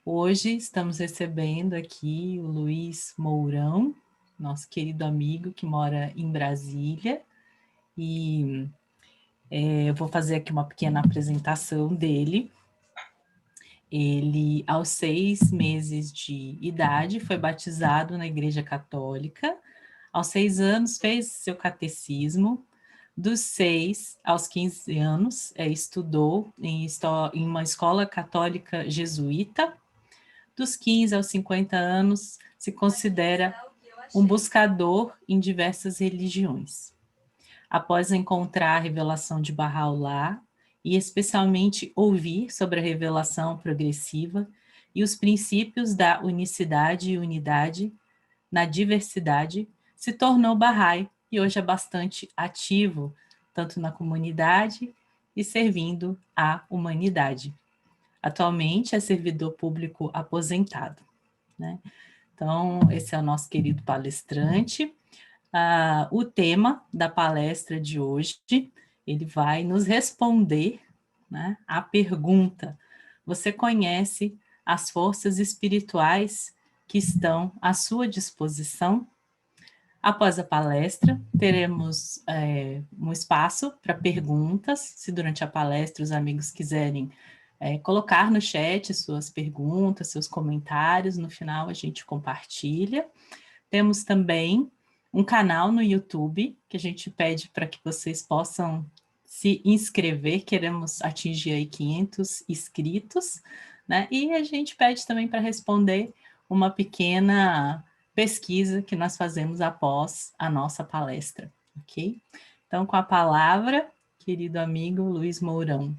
Hoje estamos recebendo aqui o Luiz Mourão, nosso querido amigo que mora em Brasília, e eu vou fazer aqui uma pequena apresentação dele. Ele, aos 6 meses de idade, foi batizado na Igreja Católica. Aos 6 anos, fez seu catecismo. Dos 6 aos 15 anos, estudou em uma escola católica jesuíta. Dos 15 aos 50 anos, se considera um buscador em diversas religiões. Após encontrar a revelação de Bahá'u'lláh, e especialmente ouvir sobre a revelação progressiva e os princípios da unicidade e unidade na diversidade, se tornou Bahá'í e hoje é bastante ativo, tanto na comunidade e servindo à humanidade. Atualmente é servidor público aposentado, né? Então, esse é o nosso querido palestrante. O tema da palestra de hoje, ele vai nos responder, né, a pergunta: você conhece as forças espirituais que estão à sua disposição? Após a palestra, teremos um espaço para perguntas. Se durante a palestra os amigos quiserem colocar no chat suas perguntas, seus comentários, no final a gente compartilha. Temos também um canal no YouTube, que a gente pede para que vocês possam se inscrever, queremos atingir aí 500 inscritos, né? E a gente pede também para responder uma pequena pesquisa que nós fazemos após a nossa palestra, ok? Então, com a palavra, querido amigo Luiz Mourão.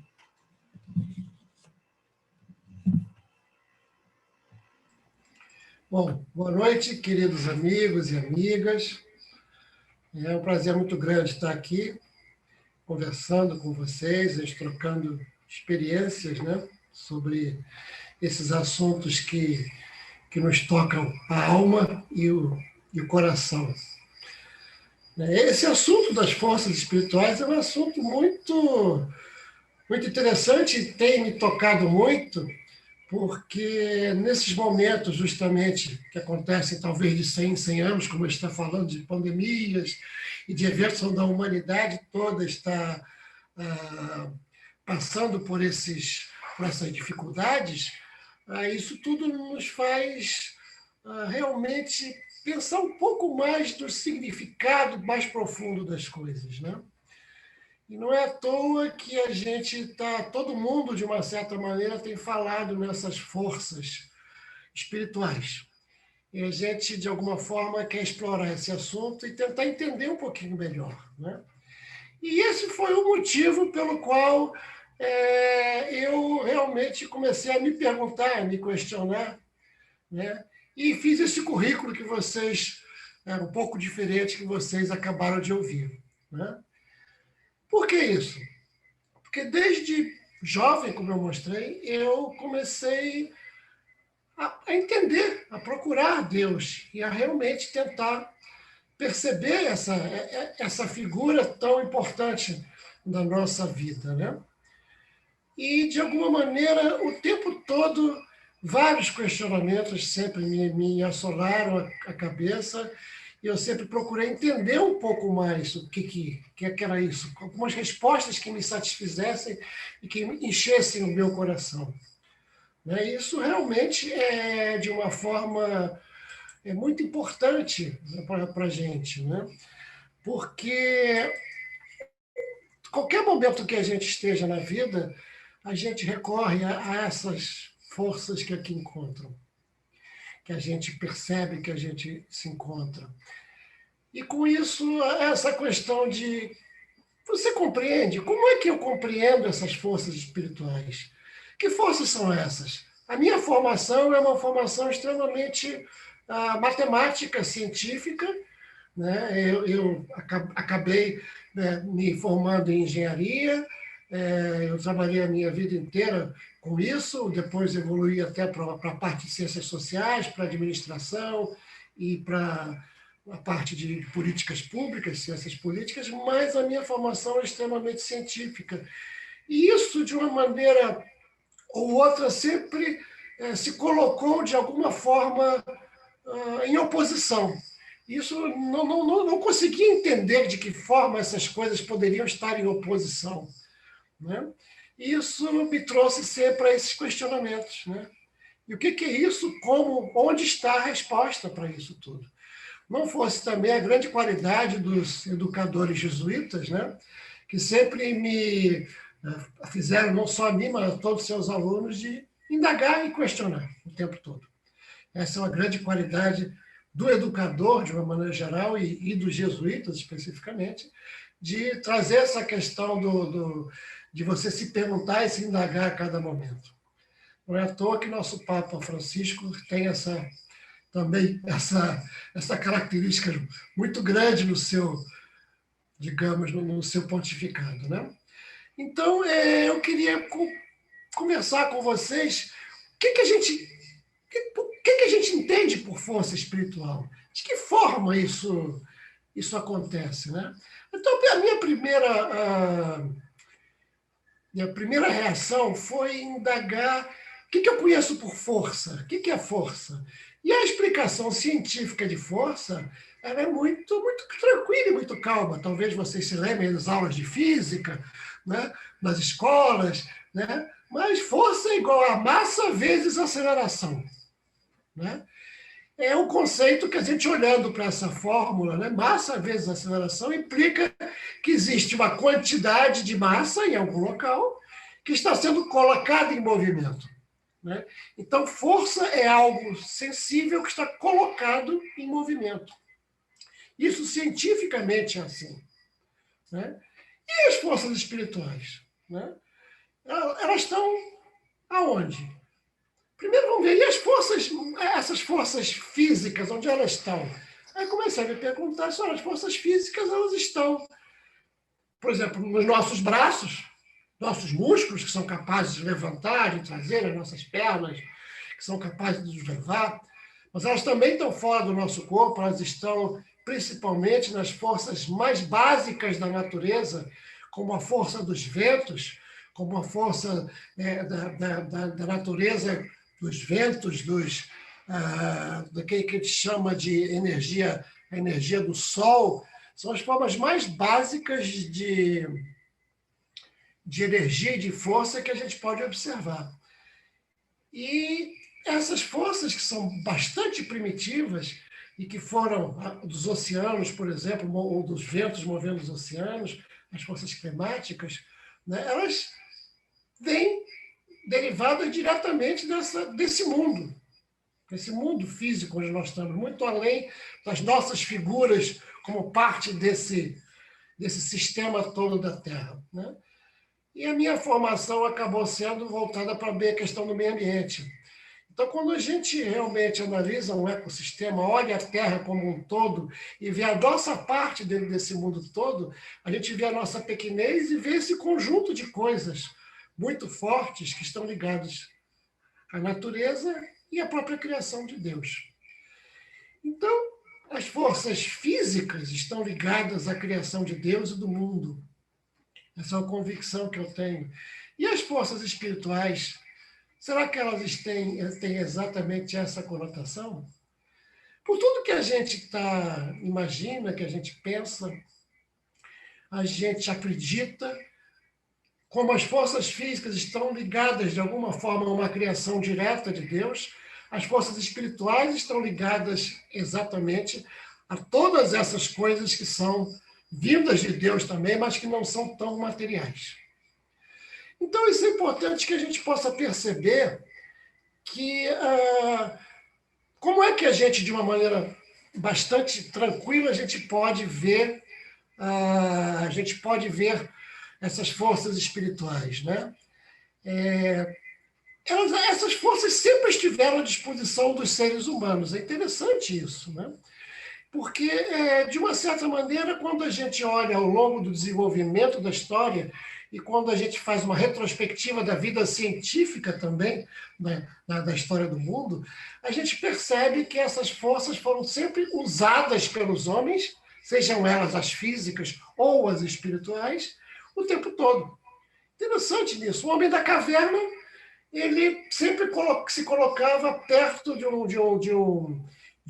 Bom, boa noite, queridos amigos e amigas. É um prazer muito grande estar aqui, conversando com vocês, trocando experiências, né, sobre esses assuntos que nos tocam a alma e o coração. Esse assunto das forças espirituais é um assunto muito interessante e tem me tocado muito, porque nesses momentos, justamente, que acontecem talvez de 100 em 100 anos, como a gente está falando de pandemias e de eventos onde a humanidade toda está passando por essas dificuldades, isso tudo nos faz realmente pensar um pouco mais do significado mais profundo das coisas, né? E não é à toa que a gente está, todo mundo, de uma certa maneira, tem falado nessas forças espirituais. E a gente, de alguma forma, quer explorar esse assunto e tentar entender um pouquinho melhor, né? E esse foi o motivo pelo qual eu realmente comecei a me perguntar, a me questionar, né? E fiz esse currículo que vocês, um pouco diferente, que vocês acabaram de ouvir, né? Por que isso? Porque desde jovem, como eu mostrei, eu comecei a entender, a procurar Deus e a realmente tentar perceber essa figura tão importante da nossa vida, né? E, de alguma maneira, o tempo todo, vários questionamentos sempre me assolaram a cabeça e eu sempre procurei entender um pouco mais o que era isso, algumas respostas que me satisfizessem e que enchessem o meu coração. Isso realmente é, de uma forma, muito importante para a gente, né? Porque qualquer momento que a gente esteja na vida, a gente recorre a essas forças que aqui encontram, que a gente percebe que a gente se encontra. E com isso, essa questão de você compreende? Como é que eu compreendo essas forças espirituais? Que forças são essas? A minha formação é uma formação extremamente matemática, científica, né? Eu acabei, né, me formando em engenharia, eu trabalhei a minha vida inteira com isso, depois evoluí até para a parte de ciências sociais, para administração e para a parte de políticas públicas, ciências políticas, mas a minha formação é extremamente científica. E isso, de uma maneira ou outra sempre se colocou de alguma forma em oposição. Isso não conseguia entender de que forma essas coisas poderiam estar em oposição, né? Isso me trouxe sempre a esses questionamentos, né? E o que é isso? Como, onde está a resposta para isso tudo? Não fosse também a grande qualidade dos educadores jesuítas, né? Que sempre me fizeram, não só a mim, mas a todos os seus alunos, de indagar e questionar o tempo todo. Essa é uma grande qualidade do educador, de uma maneira geral, e dos jesuítas especificamente, de trazer essa questão de você se perguntar e se indagar a cada momento. Não é à toa que nosso Papa Francisco tem também essa característica muito grande no seu, digamos, no seu pontificado, né? Então, eu queria conversar com vocês o que a gente entende por força espiritual? De que forma isso acontece, né? Então, a minha primeira reação foi indagar o que eu conheço por força, o que é força. E a explicação científica de força ela é muito, muito tranquila e muito calma. Talvez vocês se lembrem das aulas de física, né? Nas escolas, né? Mas força é igual a massa vezes aceleração, né? É um conceito que a gente, olhando para essa fórmula, né, massa vezes aceleração, implica que existe uma quantidade de massa em algum local que está sendo colocada em movimento, né? Então, força é algo sensível que está colocado em movimento. Isso cientificamente é assim, né? E as forças espirituais, né? Elas estão aonde? Primeiro vamos ver, e essas forças físicas, onde elas estão? Aí comecei a me perguntar se as forças físicas elas estão, por exemplo, nos nossos braços, nossos músculos, que são capazes de levantar, de trazer as nossas pernas, que são capazes de nos levar, mas elas também estão fora do nosso corpo, elas estão principalmente nas forças mais básicas da natureza, como a força dos ventos, como a força da natureza, dos ventos, daquele que a gente chama de energia, a energia do sol, são as formas mais básicas de energia e de força que a gente pode observar. E essas forças que são bastante primitivas e que foram dos oceanos, por exemplo, ou dos ventos movendo os oceanos, as forças climáticas, né, elas vêm derivadas diretamente desse mundo físico onde nós estamos, muito além das nossas figuras como parte desse sistema todo da Terra, né? E a minha formação acabou sendo voltada para a questão do meio ambiente. Então, quando a gente realmente analisa um ecossistema, olha a Terra como um todo e vê a nossa parte dentro desse mundo todo, a gente vê a nossa pequenez e vê esse conjunto de coisas muito fortes que estão ligadas à natureza e à própria criação de Deus. Então, as forças físicas estão ligadas à criação de Deus e do mundo. Essa é uma convicção que eu tenho. E as forças espirituais, será que elas têm exatamente essa conotação? Por tudo que a gente imagina, que a gente pensa, a gente acredita, como as forças físicas estão ligadas de alguma forma a uma criação direta de Deus, as forças espirituais estão ligadas exatamente a todas essas coisas que são vindas de Deus também, mas que não são tão materiais. Então, isso é importante que a gente possa perceber que como é que a gente, de uma maneira bastante tranquila, a gente pode ver essas forças espirituais, né? Essas forças sempre estiveram à disposição dos seres humanos. É interessante isso, né? Porque, de uma certa maneira, quando a gente olha ao longo do desenvolvimento da história e quando a gente faz uma retrospectiva da vida científica também, né, da história do mundo, a gente percebe que essas forças foram sempre usadas pelos homens, sejam elas as físicas ou as espirituais, o tempo todo. Interessante nisso. O homem da caverna, ele sempre se colocava perto de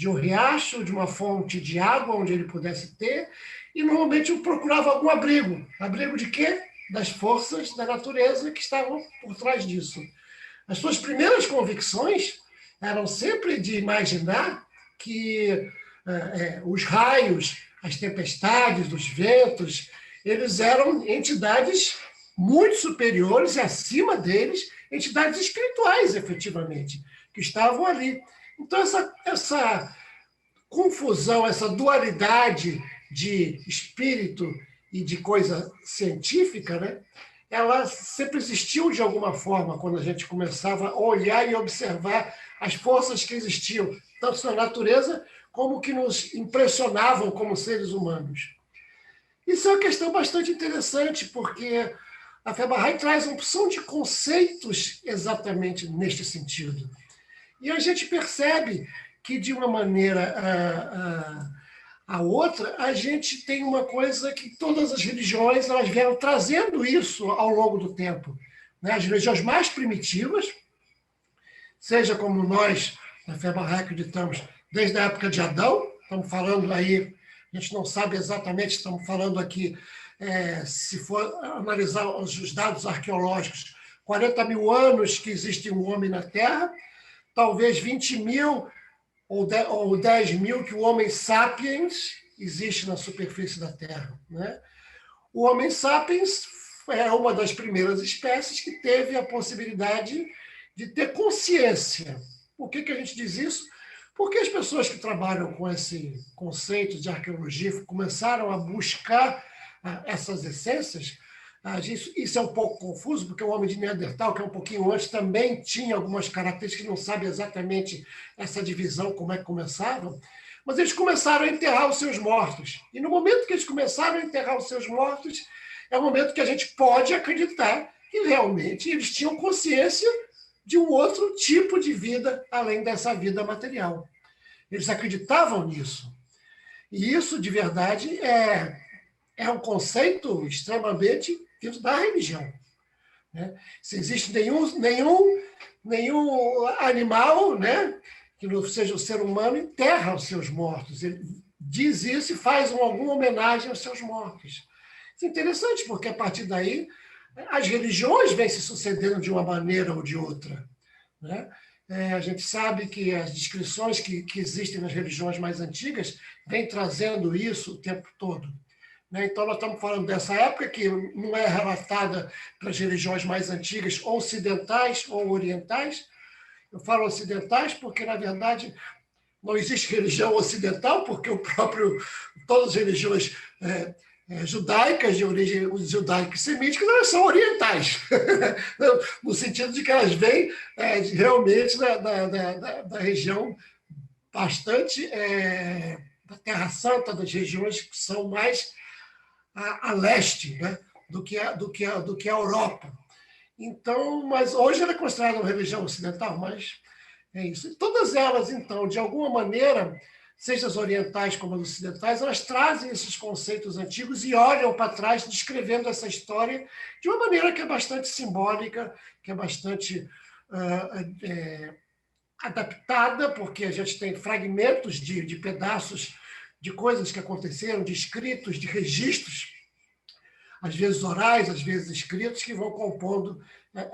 um riacho, de uma fonte de água onde ele pudesse ter, e normalmente procurava algum abrigo. Abrigo de quê? Das forças da natureza que estavam por trás disso. As suas primeiras convicções eram sempre de imaginar que os raios, as tempestades, os ventos, eles eram entidades muito superiores e acima deles, entidades espirituais, efetivamente, que estavam ali. Então, essa confusão, essa dualidade de espírito e de coisa científica, né? Ela sempre existiu de alguma forma quando a gente começava a olhar e observar as forças que existiam, tanto na natureza como que nos impressionavam como seres humanos. Isso é uma questão bastante interessante, porque a fé Bahá'í traz uma opção de conceitos exatamente neste sentido. E a gente percebe que, de uma maneira a outra, a gente tem uma coisa que todas as religiões elas vieram trazendo isso ao longo do tempo. Né? As religiões mais primitivas, seja como nós, na fé Bahá'í, acreditamos, desde a época de Adão, estamos falando aí, a gente não sabe exatamente, estamos falando aqui, se for analisar os dados arqueológicos, 40 mil anos que existe um homem na Terra, talvez 20 mil ou 10 mil que o Homo sapiens existe na superfície da Terra. Né? O Homo sapiens é uma das primeiras espécies que teve a possibilidade de ter consciência. Por que a gente diz isso? Porque as pessoas que trabalham com esse conceito de arqueologia começaram a buscar essas essências. Isso é um pouco confuso, porque o homem de Neandertal, que é um pouquinho antes, também tinha algumas características que não sabe exatamente essa divisão, como é que começavam, mas eles começaram a enterrar os seus mortos. E no momento que eles começaram a enterrar os seus mortos, é o momento que a gente pode acreditar que realmente eles tinham consciência de um outro tipo de vida, além dessa vida material. Eles acreditavam nisso. E isso, de verdade, é um conceito extremamente dentro da religião. Né? Se existe nenhum animal, né, que não seja o ser humano, enterra os seus mortos. Ele diz isso e faz alguma homenagem aos seus mortos. Isso é interessante, porque a partir daí as religiões vêm se sucedendo de uma maneira ou de outra. Né? A gente sabe que as descrições que existem nas religiões mais antigas vêm trazendo isso o tempo todo. Então, nós estamos falando dessa época que não é relatada pelas religiões mais antigas, ocidentais ou orientais. Eu falo ocidentais porque, na verdade, não existe religião ocidental, porque todas as religiões judaicas, de origem judaica e semítica, elas são orientais, no sentido de que elas vêm realmente da região bastante da Terra Santa, das regiões que são mais a leste, né, do que a Europa. Então, mas hoje ela é considerada uma religião ocidental, mas é isso. E todas elas, então, de alguma maneira, seja as orientais como as ocidentais, elas trazem esses conceitos antigos e olham para trás, descrevendo essa história de uma maneira que é bastante simbólica, que é bastante adaptada, porque a gente tem fragmentos de pedaços de coisas que aconteceram, de escritos, de registros, às vezes orais, às vezes escritos, que vão compondo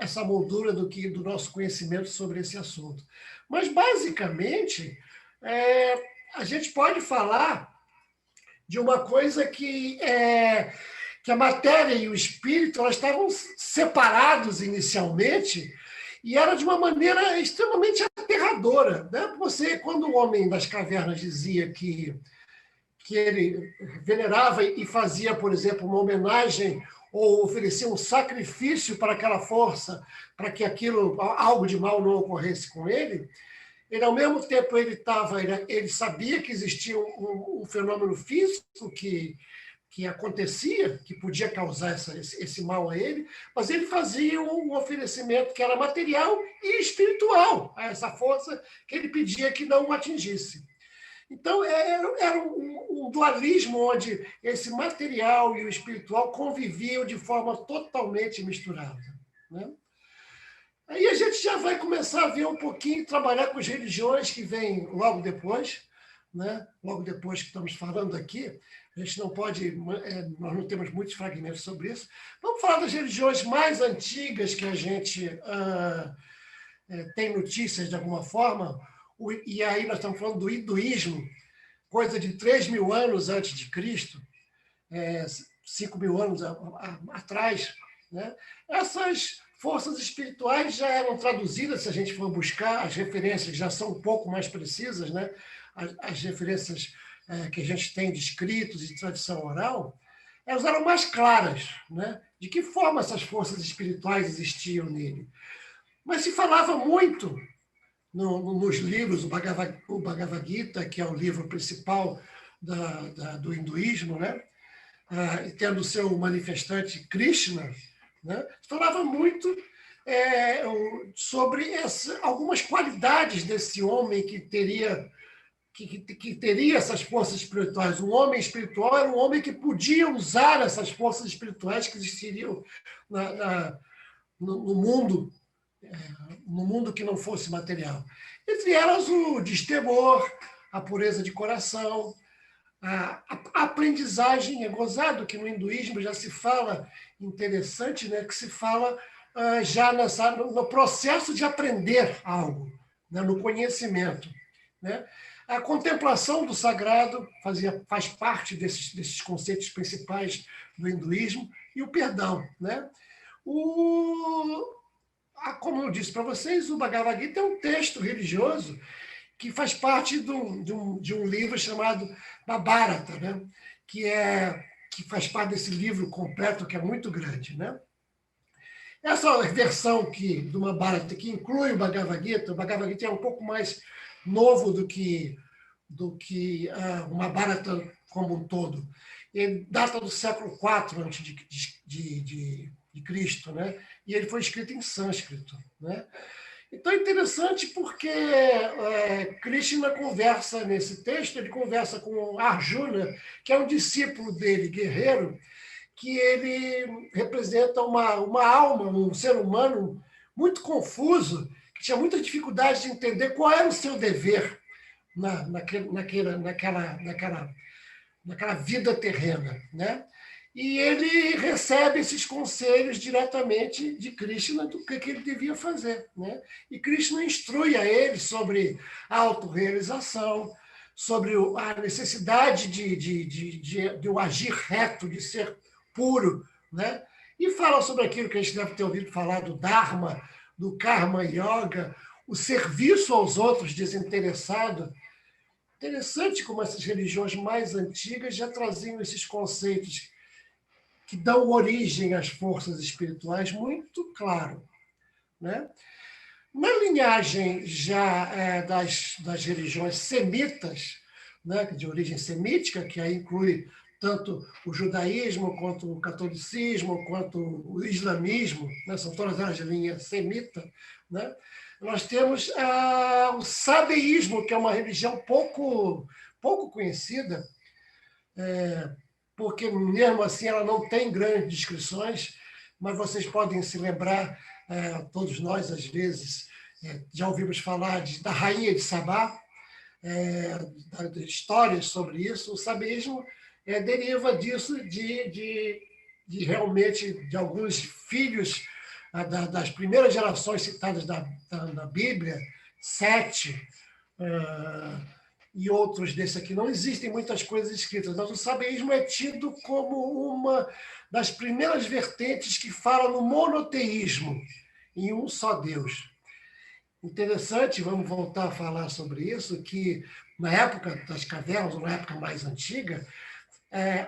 essa moldura do nosso conhecimento sobre esse assunto. Mas, basicamente, a gente pode falar de uma coisa que a matéria e o espírito elas estavam separados inicialmente e era de uma maneira extremamente aterradora. Né? Quando o homem das cavernas dizia que ele venerava e fazia, por exemplo, uma homenagem ou oferecia um sacrifício para aquela força, para que algo de mal não ocorresse com ele, ao mesmo tempo ele sabia que existia um fenômeno físico que acontecia, que podia causar esse mal a ele, mas ele fazia um oferecimento que era material e espiritual a essa força que ele pedia que não o atingisse. Então, era um dualismo onde esse material e o espiritual conviviam de forma totalmente misturada. Né? Aí a gente já vai começar a ver um pouquinho, trabalhar com as religiões que vêm logo depois, né? Logo depois que estamos falando aqui. A gente não pode, nós não temos muitos fragmentos sobre isso. Vamos falar das religiões mais antigas que a gente tem notícias de alguma forma. E aí nós estamos falando do hinduísmo, coisa de 3.000 anos antes de Cristo, 5.000 anos atrás, né? Essas forças espirituais já eram traduzidas, se a gente for buscar, as referências já são um pouco mais precisas, né? As referências que a gente tem de escritos e de tradição oral, elas eram mais claras, né? De que forma essas forças espirituais existiam nele. Mas se falava muito nos livros, o Bhagavad Gita, que é o livro principal do hinduísmo, né? Tendo o seu manifestante Krishna, né? Falava muito sobre algumas qualidades desse homem que teria essas forças espirituais. Um homem espiritual era um homem que podia usar essas forças espirituais que existiriam no mundo, no mundo que não fosse material. Entre elas, o destemor, a pureza de coração, a aprendizagem. É gozado que no hinduísmo já se fala, interessante, né, que se fala já no processo de aprender algo, né, no conhecimento, né? A contemplação do sagrado faz parte desses conceitos principais do hinduísmo, e o perdão, né? Como eu disse para vocês, o Bhagavad Gita é um texto religioso que faz parte de um livro chamado Mahabharata, né? que faz parte desse livro completo, que é muito grande, né? Essa versão do Mahabharata, que inclui o Bhagavad Gita é um pouco mais novo do que o Mahabharata como um todo. Ele data do século IV antes de Cristo, né? E ele foi escrito em sânscrito, né? Então é interessante porque Krishna conversa nesse texto, ele conversa com Arjuna, que é um discípulo dele, guerreiro, que ele representa uma alma, um ser humano muito confuso, que tinha muita dificuldade de entender qual era o seu dever naquela vida terrena, né? E ele recebe esses conselhos diretamente de Krishna do que ele devia fazer, né? E Krishna instrui a ele sobre a autorrealização, sobre a necessidade de o agir reto, de ser puro, né? E fala sobre aquilo que a gente deve ter ouvido falar do Dharma, do Karma Yoga, o serviço aos outros desinteressado. Interessante como essas religiões mais antigas já traziam esses conceitos que dão origem às forças espirituais muito claro, né? Na linhagem já das religiões semitas, né, de origem semítica, que aí inclui tanto o judaísmo, quanto o catolicismo, quanto o islamismo, né, são todas elas de linha semita, né? Nós temos o sabeísmo, que é uma religião pouco conhecida, porque mesmo assim ela não tem grandes descrições, mas vocês podem se lembrar, todos nós às vezes já ouvimos falar da rainha de Sabá, de histórias sobre isso. O sabeísmo deriva disso, de realmente de alguns filhos das primeiras gerações citadas da Bíblia, Sete, e outros desse aqui. Não existem muitas coisas escritas, mas o sabeísmo é tido como uma das primeiras vertentes que fala no monoteísmo, em um só Deus. Interessante, vamos voltar a falar sobre isso, que na época das cavernas, ou na época mais antiga,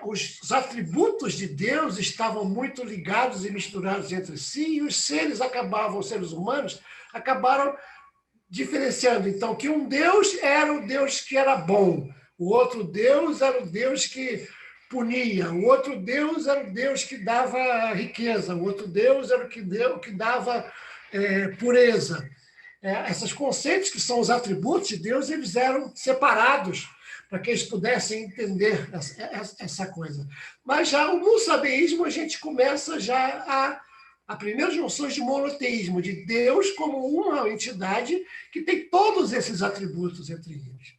os atributos de Deus estavam muito ligados e misturados entre si, e os seres humanos acabaram diferenciando, então, que um Deus era o Deus que era bom, o outro Deus era o Deus que punia, o outro Deus era o Deus que dava riqueza, o outro Deus era o que dava pureza. Esses conceitos, que são os atributos de Deus, eles eram separados para que eles pudessem entender essa coisa. Mas já no sabeísmo a gente começa já Há primeiras noções de monoteísmo, de Deus como uma entidade que tem todos esses atributos entre eles.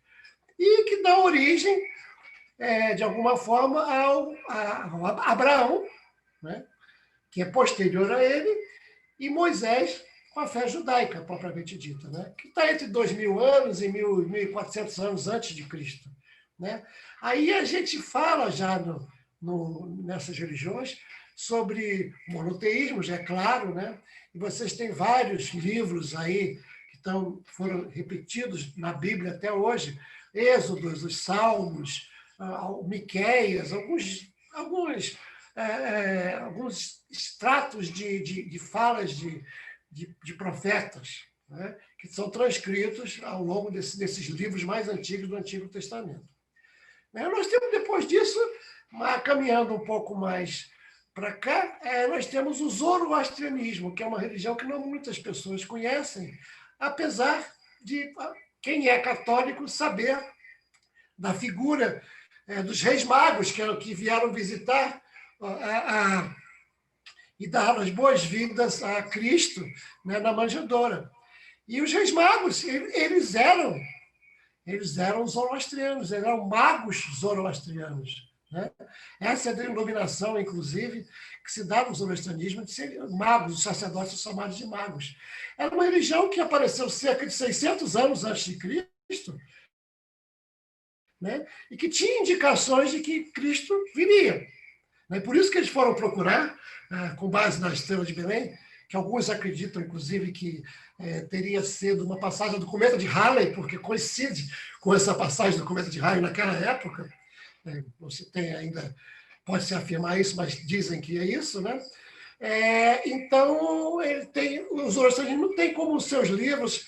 E que dá origem, de alguma forma, a Abraão, né, que é posterior a ele, e Moisés, com a fé judaica, propriamente dita, né, que está entre 2.000 anos e 1.400 anos antes de Cristo. Né? Aí a gente fala já nessas religiões sobre monoteísmos, é claro, né? E vocês têm vários livros aí que foram repetidos na Bíblia até hoje, Êxodos, os Salmos, Miqueias, alguns extratos de falas de profetas, né? Que são transcritos ao longo desses livros mais antigos do Antigo Testamento. Nós temos, depois disso, caminhando um pouco mais para cá, nós temos o zoroastrianismo, que é uma religião que não muitas pessoas conhecem, apesar de quem é católico saber da figura dos reis magos que vieram visitar e dar as boas-vindas a Cristo, né, na manjedoura. E os reis magos, eles eram zoroastrianos, eram magos zoroastrianos. Né? Essa é a denominação, inclusive, que se dá no zoroastrianismo, de ser magos, os sacerdotes são chamados de magos. Era uma religião que apareceu cerca de 600 anos antes de Cristo, né? E que tinha indicações de que Cristo viria. Né? Por isso que eles foram procurar, com base na estrela de Belém, que alguns acreditam, inclusive, que teria sido uma passagem do cometa de Halley, porque coincide com essa passagem do cometa de Halley naquela época. Você pode-se afirmar isso, mas dizem que é isso, né? Então, o zoroastrianismo não tem como os seus livros.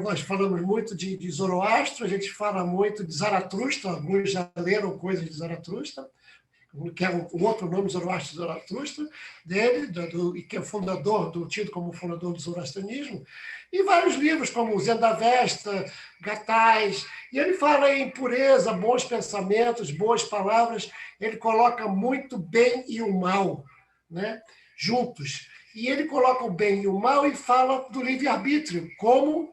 Nós falamos muito de Zoroastro, a gente fala muito de Zaratustra, alguns já leram coisas de Zaratustra, que é o outro nome, Zaratustra, dele, que é tido como fundador do zoroastrianismo, e vários livros, como Zendavesta, Gattais, e ele fala em pureza, bons pensamentos, boas palavras, ele coloca muito bem e o mal, né, juntos. E ele coloca o bem e o mal e fala do livre-arbítrio, como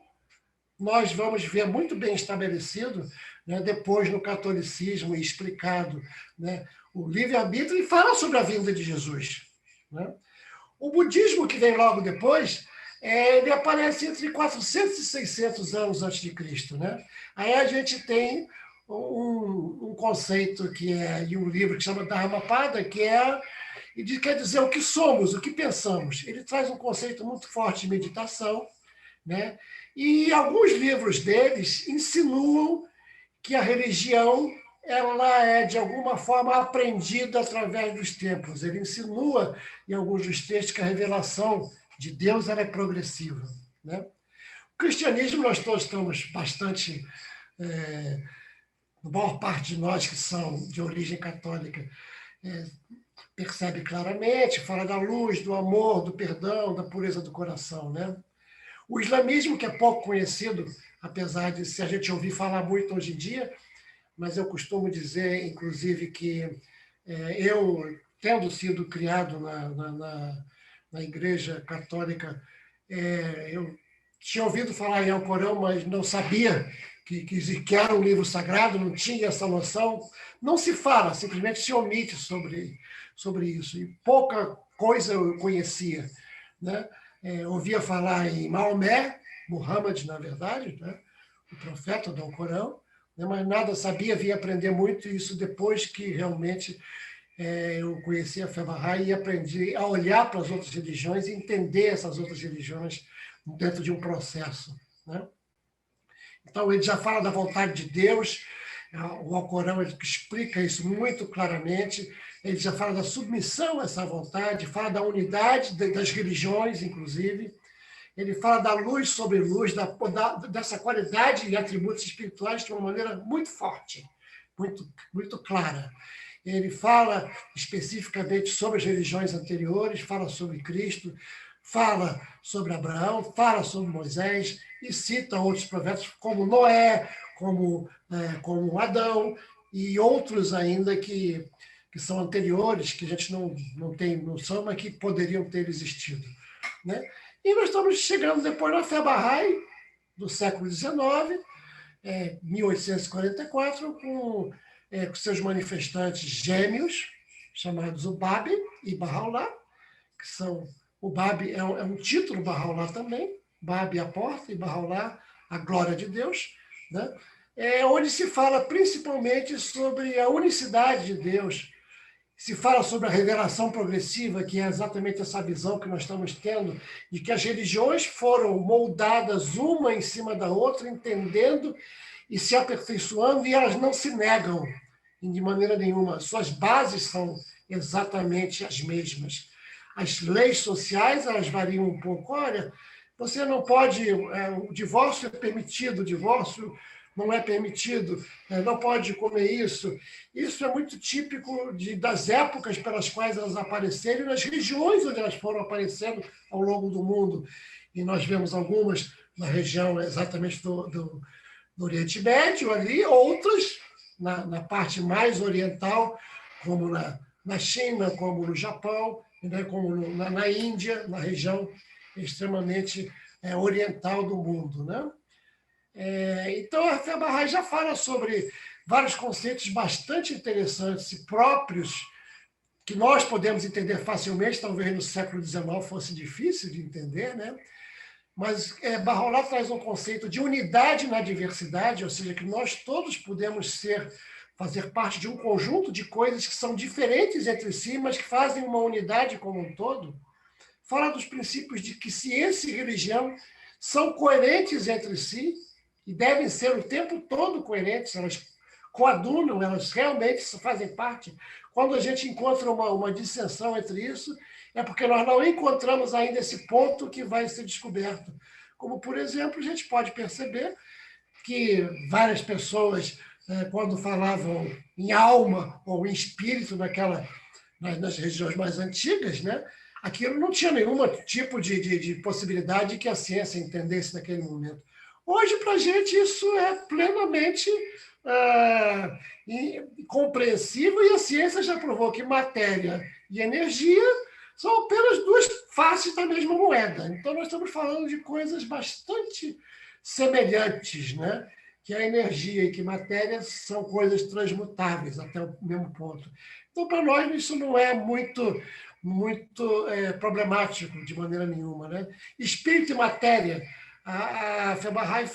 nós vamos ver muito bem estabelecido, né, depois no catolicismo e explicado, né, o livre-arbítrio, e fala sobre a vinda de Jesus. Né? O budismo, que vem logo depois, ele aparece entre 400 e 600 anos antes de Cristo. Né? Aí a gente tem um conceito e um livro que chama Dharmapada, quer dizer o que somos, o que pensamos. Ele traz um conceito muito forte de meditação, né? E alguns livros deles insinuam que a religião ela é, de alguma forma, aprendida através dos tempos. Ele insinua, em alguns dos textos, que a revelação de Deus ela é progressiva. Né? O cristianismo, nós todos estamos bastante... a maior parte de nós que são de origem católica percebe claramente, fala da luz, do amor, do perdão, da pureza do coração. Né? O islamismo, que é pouco conhecido, apesar de se a gente ouvir falar muito hoje em dia, mas eu costumo dizer, inclusive, que eu, tendo sido criado na Igreja Católica, eu tinha ouvido falar em Alcorão, mas não sabia que era um livro sagrado, não tinha essa noção. Não se fala, simplesmente se omite sobre isso. E pouca coisa eu conhecia. Né? Ouvia falar em Maomé, Muhammad, na verdade, né? O profeta do Alcorão, mas nada sabia, vim aprender muito isso depois que realmente eu conheci a fé Bahá'í e aprendi a olhar para as outras religiões e entender essas outras religiões dentro de um processo. Né? Então, ele já fala da vontade de Deus, o Alcorão ele explica isso muito claramente, ele já fala da submissão a essa vontade, fala da unidade das religiões, inclusive, ele fala da luz sobre luz, dessa qualidade e atributos espirituais de uma maneira muito forte, muito, muito clara. Ele fala especificamente sobre as religiões anteriores, fala sobre Cristo, fala sobre Abraão, fala sobre Moisés e cita outros profetas como Noé, como Adão e outros ainda que que são anteriores, que a gente não tem noção, mas que poderiam ter existido, né? E nós estamos chegando depois na fé Bahá'í, do século XIX, 1844, com seus manifestantes gêmeos, chamados Ubab e Bahá'u'lláh, que são... Ubab é um título, Bahá'u'lláh também, Bab a porta e Bahá'u'lláh a glória de Deus, né? Onde se fala principalmente sobre a unicidade de Deus, se fala sobre a revelação progressiva, que é exatamente essa visão que nós estamos tendo, de que as religiões foram moldadas uma em cima da outra, entendendo e se aperfeiçoando, e elas não se negam de maneira nenhuma. Suas bases são exatamente as mesmas. As leis sociais, elas variam um pouco. Olha, você não pode... o divórcio é permitido, o divórcio não é permitido, não pode comer isso. Isso é muito típico das épocas pelas quais elas apareceram e nas regiões onde elas foram aparecendo ao longo do mundo. E nós vemos algumas na região exatamente do Oriente Médio, ali, outras na parte mais oriental, como na China, como no Japão, né, como na Índia, na região extremamente oriental do mundo, né? Então, a fé Bahá'í já fala sobre vários conceitos bastante interessantes e próprios, que nós podemos entender facilmente, talvez no século XIX fosse difícil de entender, né? Mas Bahá'u'lláh traz um conceito de unidade na diversidade, ou seja, que nós todos podemos fazer parte de um conjunto de coisas que são diferentes entre si, mas que fazem uma unidade como um todo. Fala dos princípios de que ciência e religião são coerentes entre si, e devem ser o tempo todo coerentes, elas coadunam, elas realmente fazem parte. Quando a gente encontra uma dissensão entre isso, é porque nós não encontramos ainda esse ponto que vai ser descoberto. Como, por exemplo, a gente pode perceber que várias pessoas, quando falavam em alma ou em espírito nas regiões mais antigas, né, aquilo não tinha nenhum tipo de possibilidade que a ciência entendesse naquele momento. Hoje, para a gente, isso é plenamente compreensível, e a ciência já provou que matéria e energia são apenas duas faces da mesma moeda. Então, nós estamos falando de coisas bastante semelhantes, né? Que a energia e que a matéria são coisas transmutáveis até o mesmo ponto. Então, para nós, isso não é muito problemático de maneira nenhuma, né? Espírito e matéria, a fé Bahá'í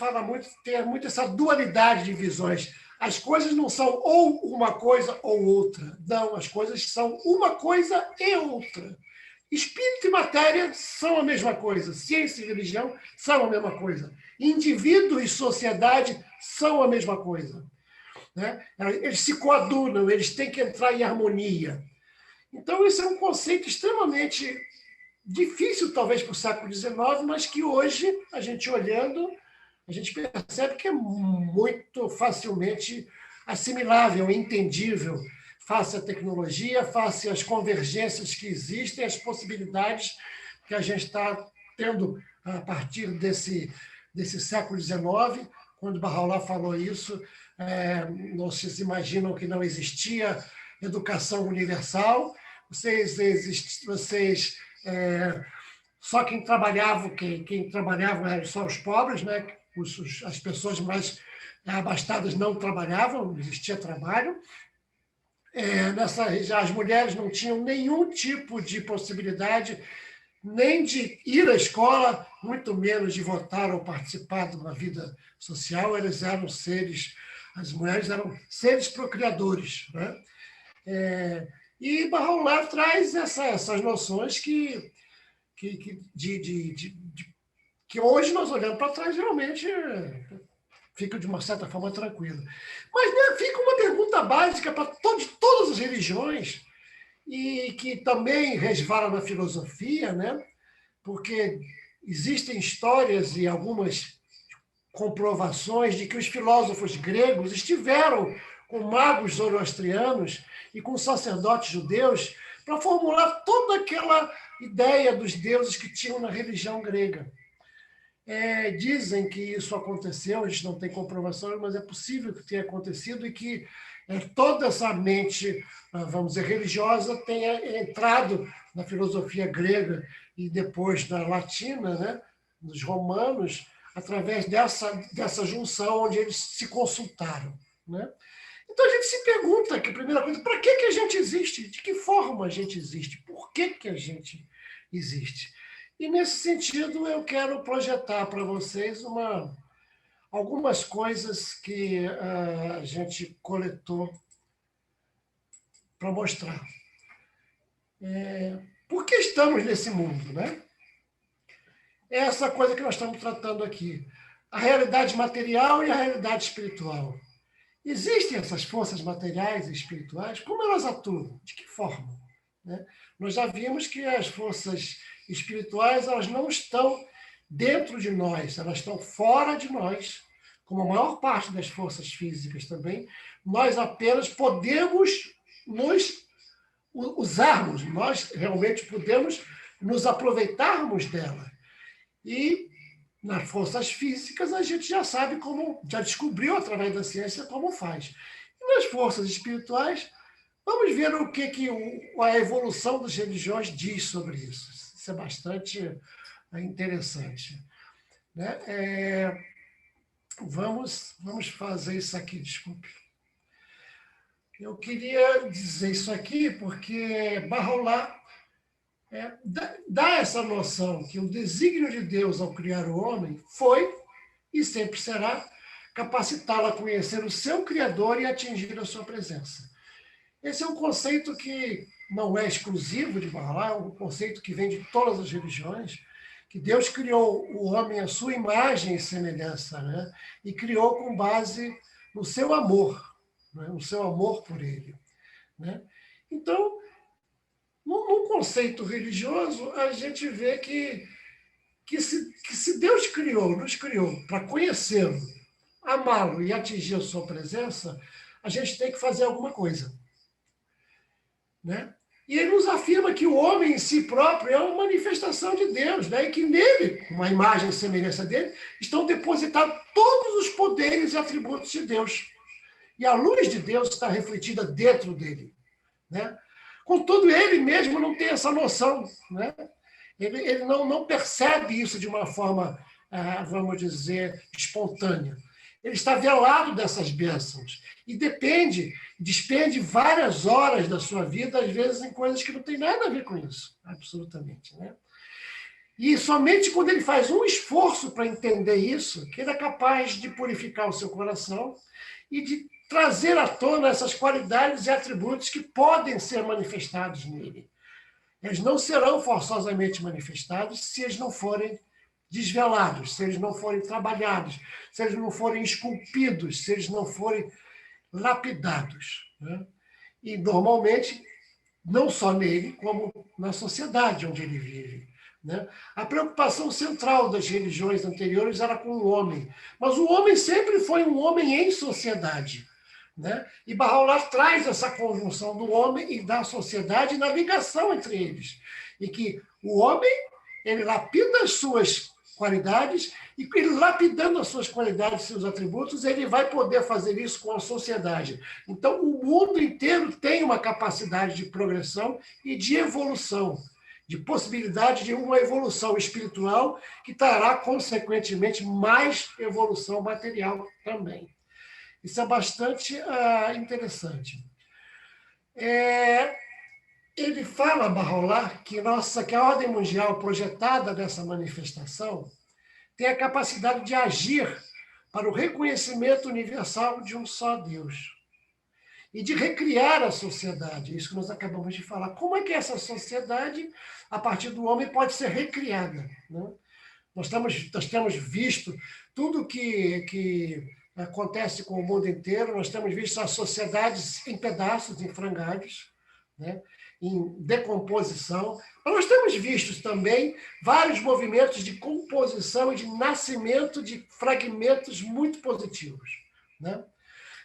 tem muito essa dualidade de visões. As coisas não são ou uma coisa ou outra. Não, as coisas são uma coisa e outra. Espírito e matéria são a mesma coisa. Ciência e religião são a mesma coisa. Indivíduo e sociedade são a mesma coisa, né? Eles se coadunam, eles têm que entrar em harmonia. Então, isso é um conceito extremamente difícil, talvez, para o século XIX, mas que hoje, a gente olhando, a gente percebe que é muito facilmente assimilável, entendível, face à tecnologia, face às convergências que existem, as possibilidades que a gente está tendo a partir desse século XIX. Quando Bahá'u'lláh falou isso, vocês imaginam que não existia educação universal, só quem trabalhava eram só os pobres, né? As pessoas mais abastadas não trabalhavam, não existia trabalho. As mulheres não tinham nenhum tipo de possibilidade nem de ir à escola, muito menos de votar ou participar de uma vida social. As mulheres eram seres procriadores, né? E Bahá'u'lláh traz essas noções que hoje nós olhando para trás realmente fica de uma certa forma tranquilo. Mas, né, fica uma pergunta básica para todas as religiões, e que também resvala na filosofia, né? Porque existem histórias e algumas comprovações de que os filósofos gregos estiveram com magos zoroastrianos e com sacerdotes judeus para formular toda aquela ideia dos deuses que tinham na religião grega. Dizem que isso aconteceu, a gente não tem comprovação, mas é possível que tenha acontecido, e que toda essa mente, vamos dizer, religiosa tenha entrado na filosofia grega e depois na latina, né, dos romanos, através dessa junção onde eles se consultaram, né? Então a gente se pergunta, que a primeira coisa, para que a gente existe? De que forma a gente existe? Por que a gente existe? E nesse sentido eu quero projetar para vocês algumas coisas que a gente coletou para mostrar. Por que estamos nesse mundo, né? É essa coisa que nós estamos tratando aqui. A realidade material e a realidade espiritual. Existem essas forças materiais e espirituais? Como elas atuam? De que forma? Né? Nós já vimos que as forças espirituais elas não estão dentro de nós, elas estão fora de nós, como a maior parte das forças físicas também. Nós apenas podemos nos usarmos, nós realmente podemos nos aproveitarmos dela. E nas forças físicas a gente já sabe como, já descobriu através da ciência como faz. E nas forças espirituais, vamos ver o que a evolução das religiões diz sobre isso. Isso é bastante interessante. Né? Vamos fazer isso aqui, desculpe. Eu queria dizer isso aqui porque Barrolá dá essa noção que o desígnio de Deus ao criar o homem foi e sempre será capacitá-lo a conhecer o seu Criador e atingir a sua presença. Esse é um conceito que não é exclusivo de Barrolá, é um conceito que vem de todas as religiões, que Deus criou o homem à sua imagem e semelhança, né? E criou com base no seu amor, né? No seu amor por ele. Né? Então, num conceito religioso, a gente vê que se Deus nos criou para conhecê-lo, amá-lo e atingir a sua presença, a gente tem que fazer alguma coisa. Né? E ele nos afirma que o homem em si próprio é uma manifestação de Deus, né? E que nele, com a imagem e semelhança dele, estão depositados todos os poderes e atributos de Deus. E a luz de Deus está refletida dentro dele. Né? Contudo, ele mesmo não tem essa noção. Né? Ele não percebe isso de uma forma, vamos dizer, espontânea. Ele está velado dessas bênçãos e despende várias horas da sua vida, às vezes, em coisas que não têm nada a ver com isso, absolutamente. Né? E somente quando ele faz um esforço para entender isso, que ele é capaz de purificar o seu coração e de trazer à tona essas qualidades e atributos que podem ser manifestados nele. Eles não serão forçosamente manifestados se eles não forem desvelados, se eles não forem trabalhados, se eles não forem esculpidos, se eles não forem lapidados. Né? E, normalmente, não só nele, como na sociedade onde ele vive. Né? A preocupação central das religiões anteriores era com o homem, mas o homem sempre foi um homem em sociedade. Né? E Barrolá traz essa conjunção do homem e da sociedade na ligação entre eles. E que o homem, ele lapida as suas qualidades, e ele lapidando as suas qualidades, seus atributos, ele vai poder fazer isso com a sociedade. Então, o mundo inteiro tem uma capacidade de progressão e de evolução, de possibilidade de uma evolução espiritual que trará, consequentemente, mais evolução material também. Isso é bastante interessante. Ele fala, Barrolá, que a ordem mundial projetada dessa manifestação tem a capacidade de agir para o reconhecimento universal de um só Deus e de recriar a sociedade, isso que nós acabamos de falar. Como é que essa sociedade, a partir do homem, pode ser recriada? Né? Nós temos visto tudo que acontece com o mundo inteiro, nós temos visto as sociedades em pedaços, em frangalhos, né? Em decomposição. Mas nós temos visto também vários movimentos de composição e de nascimento de fragmentos muito positivos. Né?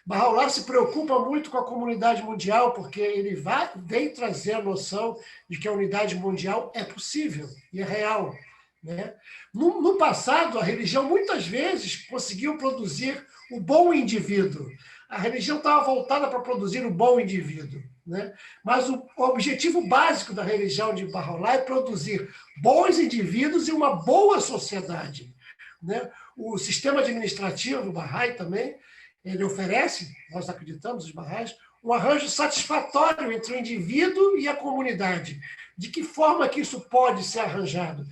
Barrolá se preocupa muito com a comunidade mundial, porque ele vem trazer a noção de que a unidade mundial é possível e é real. Né? No passado, a religião muitas vezes conseguiu produzir o bom indivíduo, a religião estava voltada para produzir o bom indivíduo, né? Mas o objetivo básico da religião de Bahá'u'lláh é produzir bons indivíduos e uma boa sociedade, né? O sistema administrativo Bahá'í também, ele oferece, nós acreditamos, os Bahá'ís, um arranjo satisfatório entre o indivíduo e a comunidade. De que forma que isso pode ser arranjado?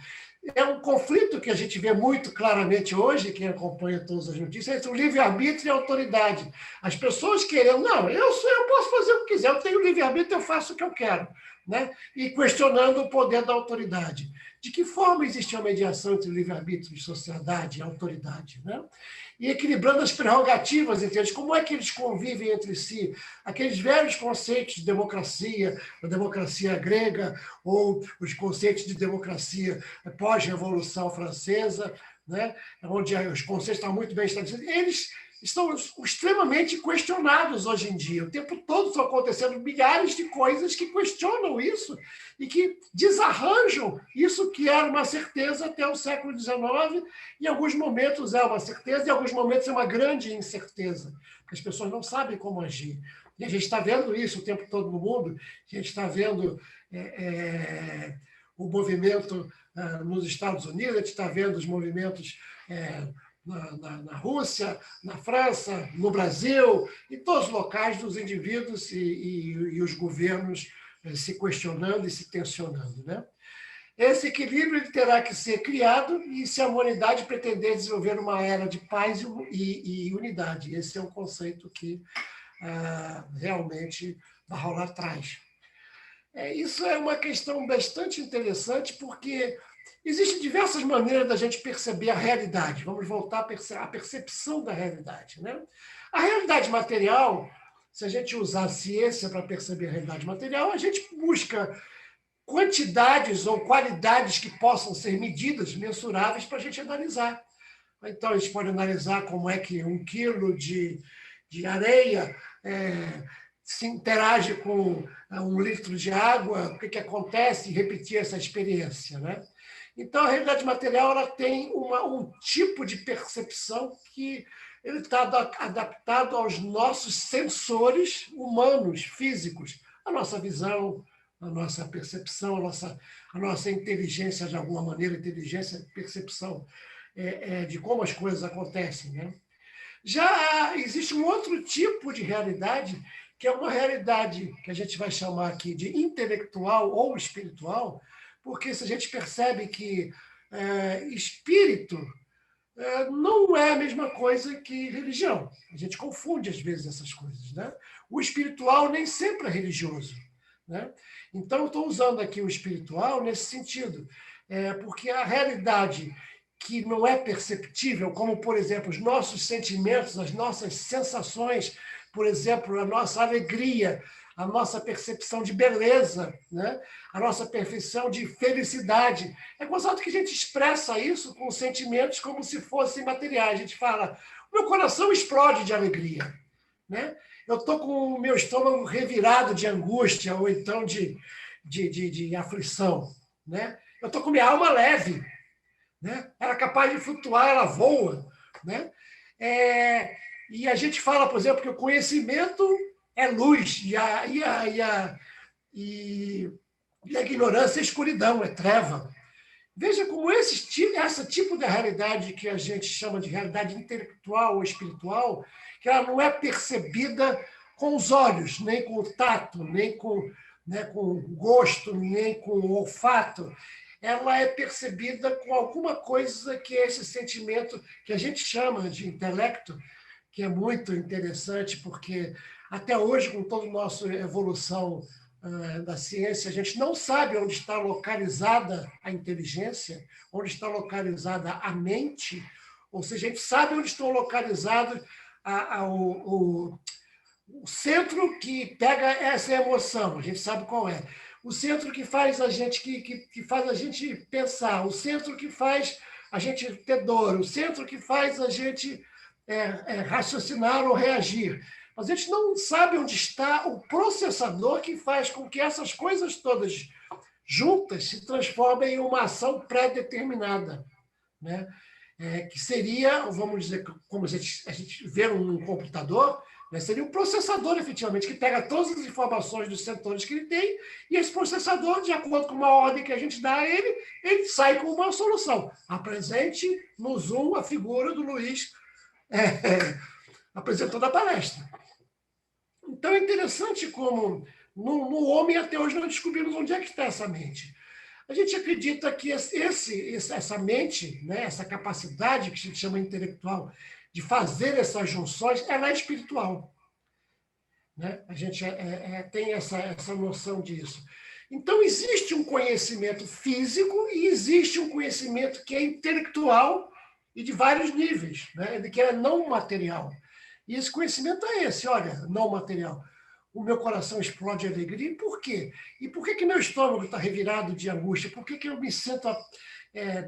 É um conflito que a gente vê muito claramente hoje, quem acompanha todas as notícias, entre o livre-arbítrio e a autoridade. As pessoas querendo, não, eu posso fazer o que quiser, eu tenho livre-arbítrio, eu faço o que eu quero, né? E questionando o poder da autoridade. De que forma existe uma mediação entre livre-arbítrio e sociedade e autoridade, né? E equilibrando as prerrogativas entre eles, como é que eles convivem entre si? Aqueles velhos conceitos de democracia, a democracia grega, ou os conceitos de democracia pós-Revolução Francesa, né? Onde os conceitos estão muito bem estabelecidos, eles estão extremamente questionados hoje em dia. O tempo todo estão acontecendo milhares de coisas que questionam isso e que desarranjam isso que era uma certeza até o século XIX. Em alguns momentos é uma certeza, em alguns momentos é uma grande incerteza, porque as pessoas não sabem como agir. E a gente está vendo isso o tempo todo no mundo, a gente está vendo o movimento nos Estados Unidos, a gente está vendo os movimentos na Rússia, na França, no Brasil, em todos os locais dos indivíduos e os governos se questionando e se tensionando, né? Esse equilíbrio terá que ser criado e se a humanidade pretender desenvolver uma era de paz e unidade. Esse é um conceito que realmente Bahá'u'lláh traz. Isso é uma questão bastante interessante, porque existem diversas maneiras da gente perceber a realidade. Vamos voltar à percepção da realidade, né? A realidade material, se a gente usar a ciência para perceber a realidade material, a gente busca quantidades ou qualidades que possam ser medidas, mensuráveis, para a gente analisar. Então, a gente pode analisar como é que 1 quilo de areia se interage com 1 litro de água, o que acontece, e repetir essa experiência, né? Então, a realidade material ela tem um tipo de percepção que ele está adaptado aos nossos sensores humanos, físicos, a nossa visão, a nossa percepção, a nossa inteligência, de alguma maneira, inteligência, percepção de como as coisas acontecem, né? Já existe um outro tipo de realidade, que é uma realidade que a gente vai chamar aqui de intelectual ou espiritual, porque se a gente percebe que espírito não é a mesma coisa que religião. A gente confunde, às vezes, essas coisas, né? O espiritual nem sempre é religioso, né? Então, eu estou usando aqui o espiritual nesse sentido, porque a realidade que não é perceptível, como, por exemplo, os nossos sentimentos, as nossas sensações, por exemplo, a nossa alegria, a nossa percepção de beleza, né? A nossa percepção de felicidade. É gozado que a gente expressa isso com sentimentos como se fossem materiais. A gente fala, o meu coração explode de alegria, né? Eu estou com o meu estômago revirado de angústia ou então de aflição, né? Eu estou com minha alma leve, né? Ela é capaz de flutuar, ela voa, né? E a gente fala, por exemplo, que o conhecimento é luz e a ignorância é escuridão, é treva. Veja como esse tipo de realidade que a gente chama de realidade intelectual ou espiritual, que ela não é percebida com os olhos, nem com o tato, nem com o gosto, nem com o olfato. Ela é percebida com alguma coisa que é esse sentimento que a gente chama de intelecto, que é muito interessante, porque até hoje, com toda a nossa evolução da ciência, a gente não sabe onde está localizada a inteligência, onde está localizada a mente, ou seja, a gente sabe onde estão localizados o centro que pega essa emoção, a gente sabe qual é. O centro que faz a gente que faz a gente pensar, o centro que faz a gente ter dor, o centro que faz a gente raciocinar ou reagir. Mas a gente não sabe onde está o processador que faz com que essas coisas todas juntas se transformem em uma ação pré-determinada, né? que seria, vamos dizer, como a gente vê num computador, né, seria um processador, efetivamente, que pega todas as informações dos sensores que ele tem, e esse processador, de acordo com uma ordem que a gente dá a ele, ele sai com uma solução. Apresente no Zoom a figura do Luiz apresentando a palestra. Então, é interessante como no homem até hoje não descobrimos onde é que está essa mente. A gente acredita que essa mente, né, essa capacidade que a gente chama intelectual de fazer essas junções, ela é espiritual. Né? A gente tem essa noção disso. Então, existe um conhecimento físico e existe um conhecimento que é intelectual e de vários níveis, né? Que é não material. E esse conhecimento é esse, olha, não material. O meu coração explode de alegria. E por quê? E por que meu estômago está revirado de angústia? Por que eu me sinto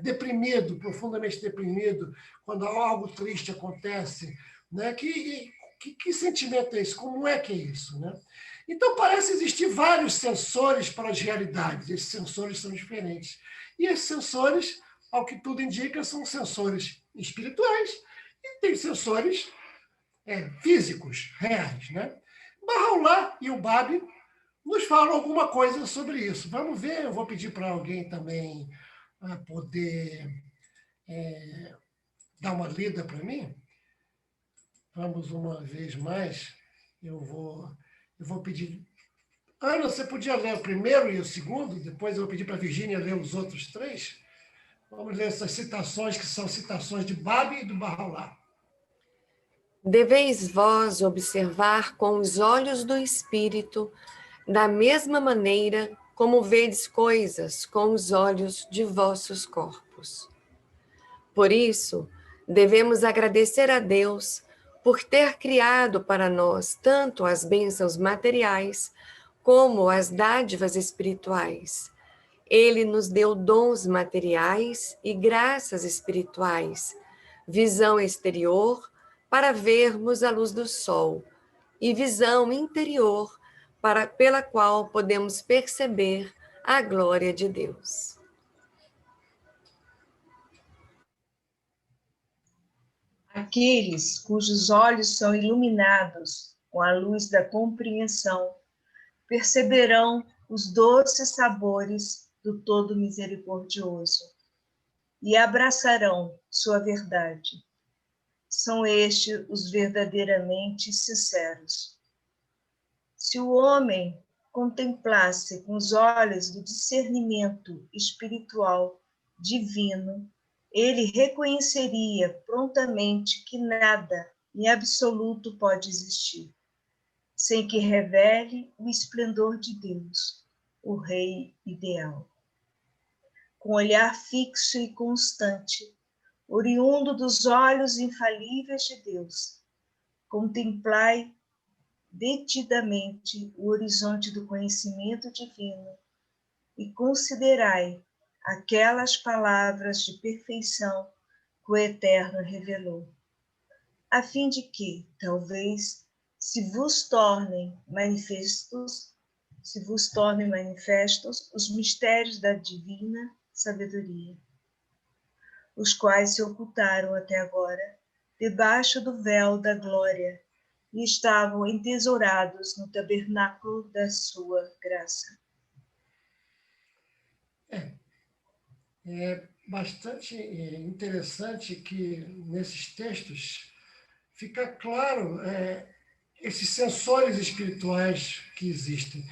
deprimido, profundamente deprimido, quando algo triste acontece? Né? Que sentimento é esse? Como é que é isso? Né? Então, parece existir vários sensores para as realidades. Esses sensores são diferentes. E esses sensores, ao que tudo indica, são sensores espirituais e tem sensores físicos, reais. Né? Bahá'u'lláh e o Babi nos falam alguma coisa sobre isso. Vamos ver, eu vou pedir para alguém também poder dar uma lida para mim. Vamos uma vez mais. Eu vou pedir. Ana, você podia ler o primeiro e o segundo, depois eu vou pedir para a Virgínia ler os outros três. Vamos ler essas citações, que são citações de Babi e do Bahá'u'lláh. Deveis vós observar com os olhos do Espírito, da mesma maneira como vedes coisas com os olhos de vossos corpos. Por isso, devemos agradecer a Deus por ter criado para nós tanto as bênçãos materiais como as dádivas espirituais. Ele nos deu dons materiais e graças espirituais, visão exterior para vermos a luz do sol e visão interior pela qual podemos perceber a glória de Deus. Aqueles cujos olhos são iluminados com a luz da compreensão perceberão os doces sabores do Todo Misericordioso e abraçarão sua verdade. São estes os verdadeiramente sinceros. Se o homem contemplasse com os olhos do discernimento espiritual divino, ele reconheceria prontamente que nada em absoluto pode existir, sem que revele o esplendor de Deus, o Rei ideal. Com olhar fixo e constante, oriundo dos olhos infalíveis de Deus, contemplai detidamente o horizonte do conhecimento divino e considerai aquelas palavras de perfeição que o Eterno revelou, a fim de que, talvez, se vos tornem manifestos os mistérios da divina sabedoria, os quais se ocultaram até agora debaixo do véu da glória e estavam entesourados no tabernáculo da sua graça. É bastante interessante que nesses textos fica claro esses sensores espirituais que existem.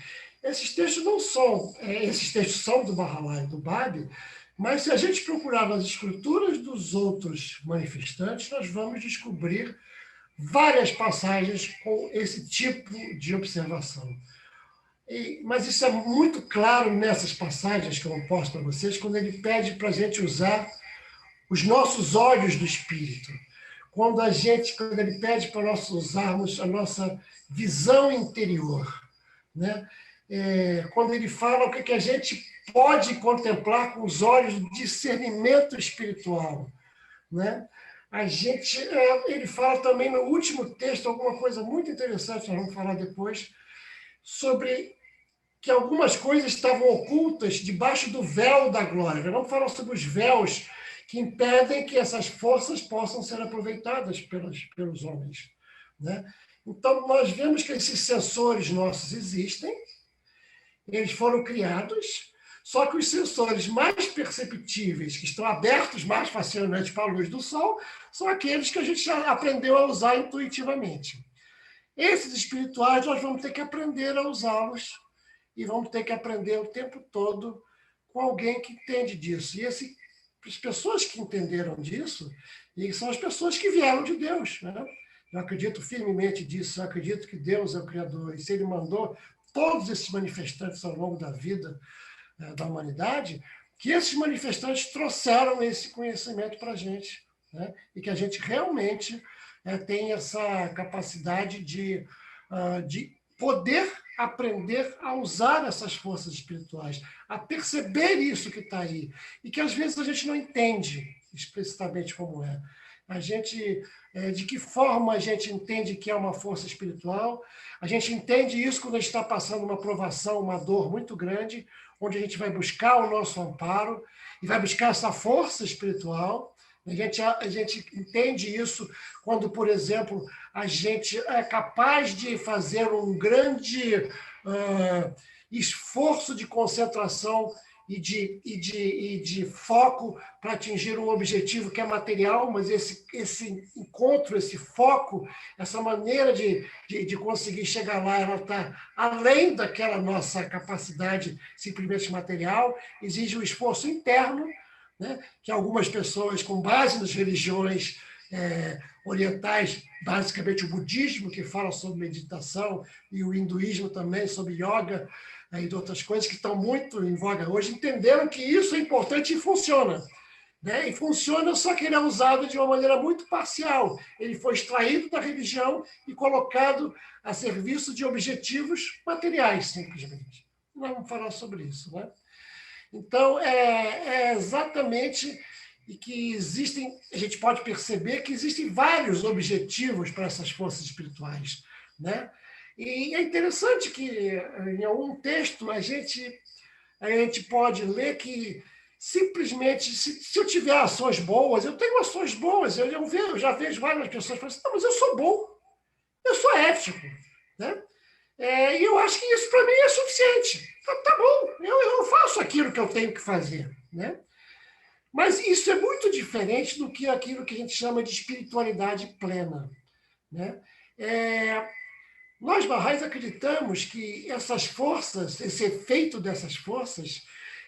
Esses textos não são, esses textos são do Bahá'u'lláh e do Babi, mas se a gente procurar nas escrituras dos outros manifestantes, nós vamos descobrir várias passagens com esse tipo de observação. Mas isso é muito claro nessas passagens que eu posto para vocês, quando ele pede para a gente usar os nossos olhos do Espírito. Quando ele pede para nós usarmos a nossa visão interior. Né? Quando ele fala o que a gente pode contemplar com os olhos do discernimento espiritual. Né? Ele fala também no último texto alguma coisa muito interessante, nós vamos falar depois, sobre que algumas coisas estavam ocultas debaixo do véu da glória. Nós vamos falar sobre os véus que impedem que essas forças possam ser aproveitadas pelos homens, né? Então, nós vemos que esses sensores nossos existem, eles foram criados, só que os sensores mais perceptíveis, que estão abertos mais facilmente para a luz do sol, são aqueles que a gente já aprendeu a usar intuitivamente. Esses espirituais, nós vamos ter que aprender a usá-los e vamos ter que aprender o tempo todo com alguém que entende disso. E as pessoas que entenderam disso, e são as pessoas que vieram de Deus, né? Eu acredito firmemente disso, eu acredito que Deus é o Criador, e se Ele mandou todos esses manifestantes ao longo da vida da humanidade, que esses manifestantes trouxeram esse conhecimento para a gente, né? E que a gente realmente tem essa capacidade de poder aprender a usar essas forças espirituais, a perceber isso que está aí, e que às vezes a gente não entende explicitamente como é. A gente, de que forma a gente entende que é uma força espiritual? A gente entende isso quando a gente está passando uma provação, uma dor muito grande, onde a gente vai buscar o nosso amparo e vai buscar essa força espiritual. A gente entende isso quando, por exemplo, a gente é capaz de fazer um grande esforço de concentração e de foco para atingir um objetivo que é material, mas esse encontro, esse foco, essa maneira de conseguir chegar lá, ela está além daquela nossa capacidade simplesmente material, exige um esforço interno, né, que algumas pessoas, com base nas religiões orientais, basicamente o budismo, que fala sobre meditação, e o hinduísmo também, sobre yoga, e de outras coisas que estão muito em voga hoje, entenderam que isso é importante e funciona. Né? E funciona, só que ele é usado de uma maneira muito parcial. Ele foi extraído da religião e colocado a serviço de objetivos materiais, simplesmente. Nós vamos falar sobre isso, né? Então, é exatamente que existem, a gente pode perceber que existem vários objetivos para essas forças espirituais, né? E é interessante que, em algum texto, a gente pode ler que, simplesmente, se eu tiver ações boas, eu tenho ações boas, eu já vejo várias pessoas falando assim, não, mas eu sou bom, eu sou ético, né? E eu acho que isso, para mim, é suficiente. Tá bom, eu faço aquilo que eu tenho que fazer, né? Mas isso é muito diferente do que aquilo que a gente chama de espiritualidade plena, né? Nós, Baha'is, acreditamos que essas forças, esse efeito dessas forças,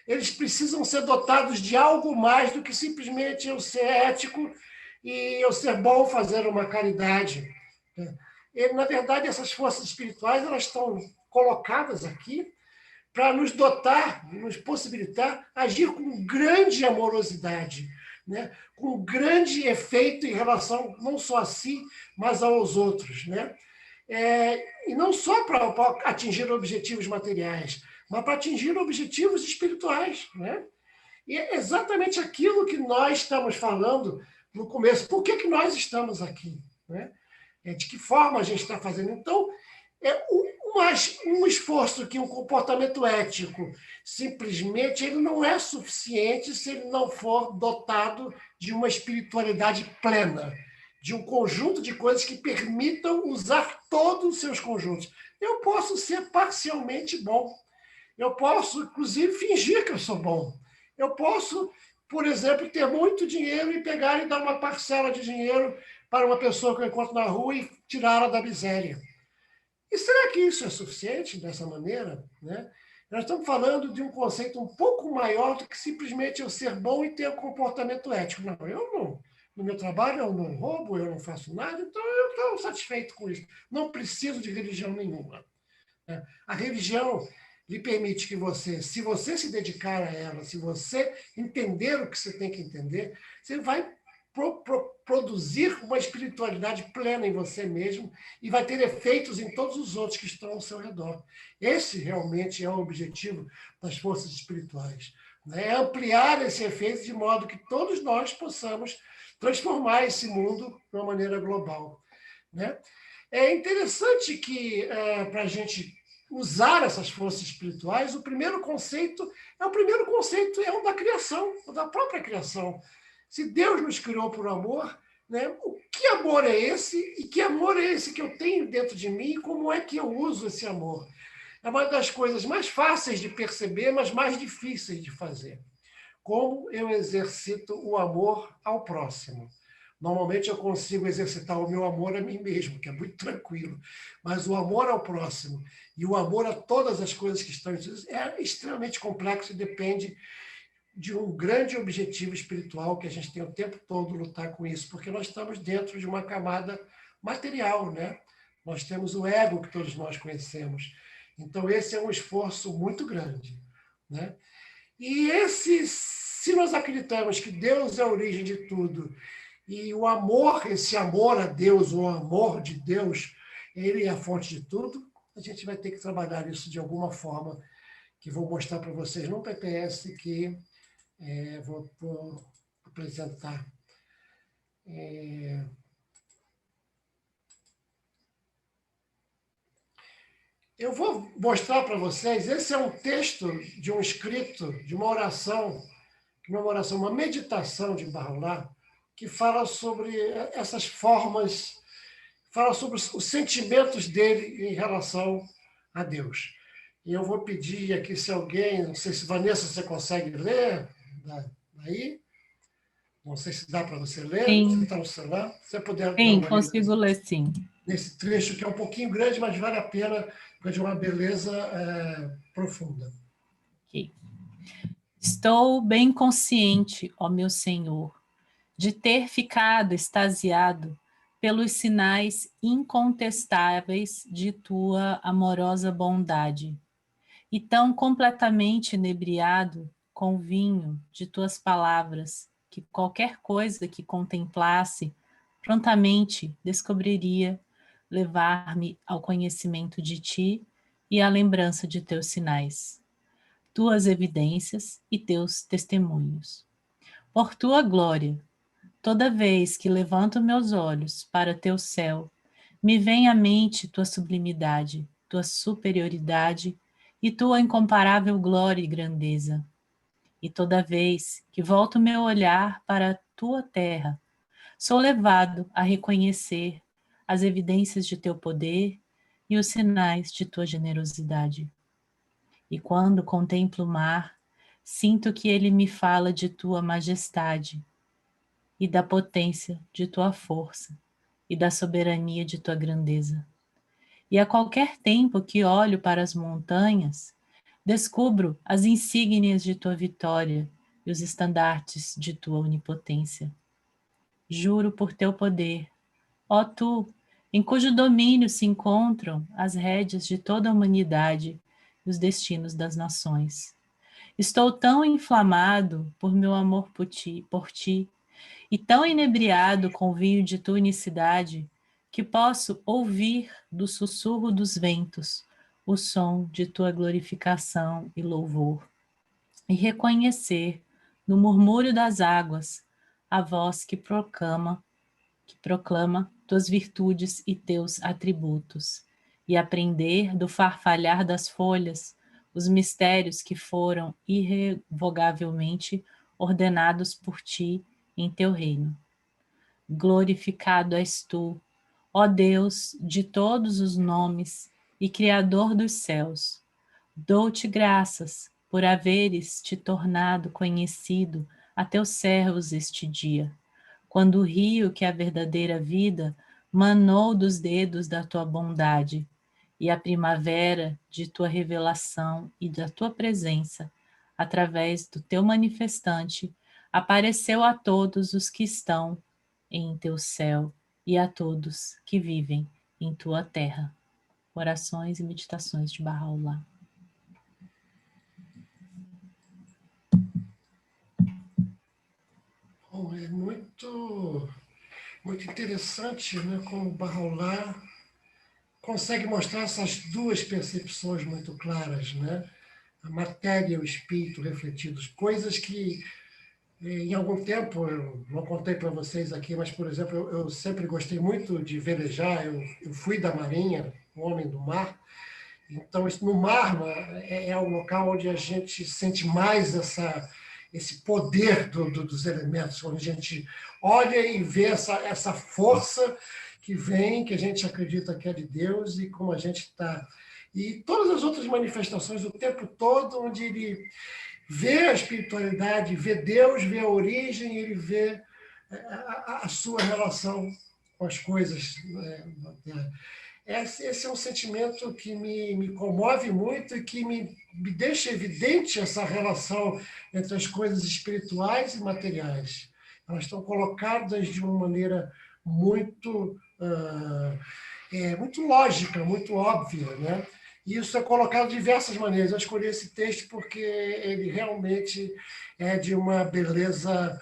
eles precisam ser dotados de algo mais do que simplesmente eu ser ético e eu ser bom fazer uma caridade. Na verdade, essas forças espirituais, elas estão colocadas aqui para nos dotar, nos possibilitar agir com grande amorosidade, né? Com grande efeito em relação não só a si, mas aos outros, né? E não só para atingir objetivos materiais, mas para atingir objetivos espirituais, né? E é exatamente aquilo que nós estamos falando no começo. Por que nós estamos aqui, né? De que forma a gente está fazendo? Então, um esforço que um comportamento ético simplesmente ele não é suficiente se ele não for dotado de uma espiritualidade plena, de um conjunto de coisas que permitam usar todos os seus conjuntos. Eu posso ser parcialmente bom. Eu posso, inclusive, fingir que eu sou bom. Eu posso, por exemplo, ter muito dinheiro e pegar e dar uma parcela de dinheiro para uma pessoa que eu encontro na rua e tirá-la da miséria. E será que isso é suficiente dessa maneira, né? Nós estamos falando de um conceito um pouco maior do que simplesmente eu ser bom e ter um comportamento ético. Não, eu não. No meu trabalho eu não roubo, eu não faço nada, então eu estou satisfeito com isso. Não preciso de religião nenhuma. A religião lhe permite que você, se você se dedicar a ela, se você entender o que você tem que entender, você vai produzir uma espiritualidade plena em você mesmo e vai ter efeitos em todos os outros que estão ao seu redor. Esse realmente é o objetivo das forças espirituais. É ampliar esse efeito de modo que todos nós possamos transformar esse mundo de uma maneira global, né? É interessante que, para a gente usar essas forças espirituais, o primeiro conceito é o da criação, da própria criação. Se Deus nos criou por amor, né, o que amor é esse? E que amor é esse que eu tenho dentro de mim? E como é que eu uso esse amor? É uma das coisas mais fáceis de perceber, mas mais difíceis de fazer. Como eu exercito o amor ao próximo? Normalmente eu consigo exercitar o meu amor a mim mesmo, que é muito tranquilo, mas o amor ao próximo e o amor a todas as coisas que estão é extremamente complexo e depende de um grande objetivo espiritual que a gente tem o tempo todo lutar com isso, porque nós estamos dentro de uma camada material, né? Nós temos o ego que todos nós conhecemos. Então, esse é um esforço muito grande, né? E se nós acreditamos que Deus é a origem de tudo, e o amor, esse amor a Deus, o amor de Deus, ele é a fonte de tudo, a gente vai ter que trabalhar isso de alguma forma, que vou mostrar para vocês no PPS, que vou apresentar. Eu vou mostrar para vocês, esse é um texto de um escrito, de uma oração, uma meditação de Baha'u'lláh, que fala sobre essas formas, fala sobre os sentimentos dele em relação a Deus. E eu vou pedir aqui se alguém, não sei se Vanessa, você consegue ler daí? Não sei se dá para você ler, Sim. você está no celular. Se você puder Sim, consigo ler, sim. Nesse trecho que é um pouquinho grande, mas vale a pena, porque é de uma beleza profunda. Okay. Estou bem consciente, ó meu Senhor, de ter ficado extasiado pelos sinais incontestáveis de tua amorosa bondade, e tão completamente inebriado com o vinho de tuas palavras, que qualquer coisa que contemplasse, prontamente descobriria levar-me ao conhecimento de ti e à lembrança de teus sinais, tuas evidências e teus testemunhos. Por tua glória, toda vez que levanto meus olhos para teu céu, me vem à mente tua sublimidade, tua superioridade e tua incomparável glória e grandeza. E toda vez que volto meu olhar para a tua terra, sou levado a reconhecer as evidências de teu poder e os sinais de tua generosidade. E quando contemplo o mar, sinto que ele me fala de tua majestade e da potência de tua força e da soberania de tua grandeza. E a qualquer tempo que olho para as montanhas, descubro as insígnias de tua vitória e os estandartes de tua onipotência. Juro por teu poder, ó tu, em cujo domínio se encontram as rédeas de toda a humanidade e os destinos das nações. Estou tão inflamado por meu amor por ti, e tão inebriado com o vinho de tua unicidade, que posso ouvir do sussurro dos ventos o som de tua glorificação e louvor, e reconhecer no murmúrio das águas a voz que proclama tuas virtudes e teus atributos, e aprender do farfalhar das folhas os mistérios que foram irrevogavelmente ordenados por ti em teu reino. Glorificado és tu, ó Deus de todos os nomes e Criador dos céus. Dou-te graças por haveres te tornado conhecido a teus servos este dia, quando o rio que é a verdadeira vida manou dos dedos da tua bondade, e a primavera de tua revelação e da tua presença, através do teu manifestante, apareceu a todos os que estão em teu céu e a todos que vivem em tua terra. Orações e meditações de Baha'u'lláh. Bom, é muito interessante, né, como Baha'u'lláh consegue mostrar essas duas percepções muito claras, né? A matéria e o espírito refletidos, coisas que em algum tempo, eu não contei para vocês aqui, mas, por exemplo, eu sempre gostei muito de velejar, eu fui da Marinha, um homem do mar, então no mar é um local onde a gente sente mais esse poder dos elementos, quando a gente olha e vê essa força que vem, que a gente acredita que é de Deus, e como a gente está. E todas as outras manifestações o tempo todo, onde ele vê a espiritualidade, vê Deus, vê a origem, ele vê a sua relação com as coisas, né, na Terra. Esse é um sentimento que me comove muito e que me deixa evidente essa relação entre as coisas espirituais e materiais. Elas estão colocadas de uma maneira muito, muito lógica, muito óbvia, né? E isso é colocado de diversas maneiras. Eu escolhi esse texto porque ele realmente é de uma beleza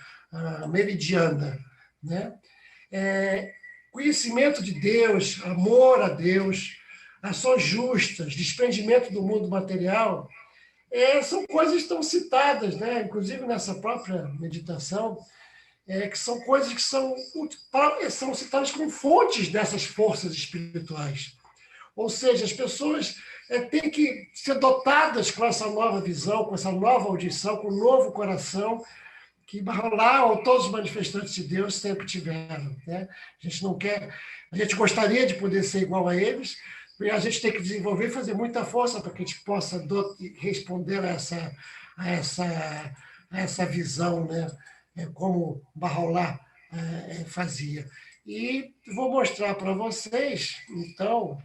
meridiana, né? Conhecimento de Deus, amor a Deus, ações justas, desprendimento do mundo material, são coisas que estão citadas, né? Inclusive nessa própria meditação, que são coisas que são citadas como fontes dessas forças espirituais. Ou seja, as pessoas têm que ser dotadas com essa nova visão, com essa nova audição, com um novo coração, que Bahá'u'lláh ou todos os manifestantes de Deus sempre tiveram, né? A gente não quer, a gente gostaria de poder ser igual a eles, e a gente tem que desenvolver e fazer muita força para que a gente possa responder a essa visão, né? Como Bahá'u'lláh fazia. E vou mostrar para vocês, então,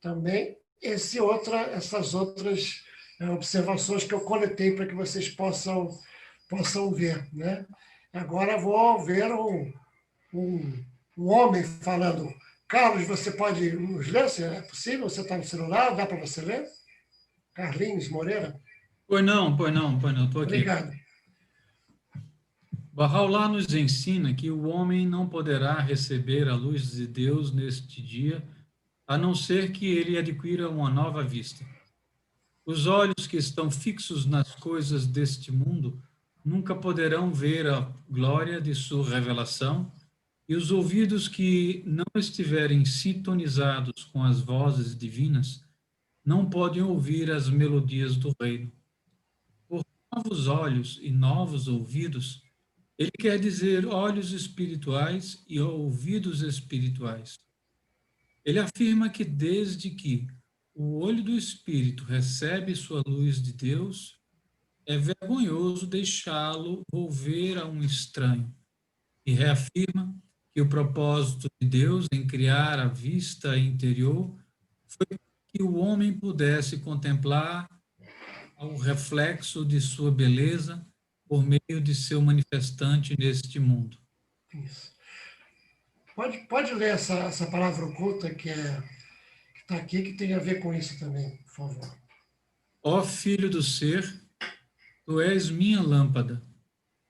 também essas outras observações que eu coletei para que vocês possam ver, né? Agora vou ver um homem falando. Carlos, você pode nos ler? Se é possível? Você está no celular? Dá para você ler? Carlinhos Moreira? Pois não, estou aqui. Obrigado. Bahá'u'lláh nos ensina que o homem não poderá receber a luz de Deus neste dia, a não ser que ele adquira uma nova vista. Os olhos que estão fixos nas coisas deste mundo nunca poderão ver a glória de sua revelação, e os ouvidos que não estiverem sintonizados com as vozes divinas não podem ouvir as melodias do reino. Por novos olhos e novos ouvidos, ele quer dizer olhos espirituais e ouvidos espirituais. Ele afirma que desde que o olho do espírito recebe sua luz de Deus, é vergonhoso deixá-lo volver a um estranho, e reafirma que o propósito de Deus em criar a vista interior foi que o homem pudesse contemplar o reflexo de sua beleza por meio de seu manifestante neste mundo. Isso. Pode ler essa palavra oculta que está aqui, que tem a ver com isso também, por favor. Ó Filho do Ser, tu és minha lâmpada,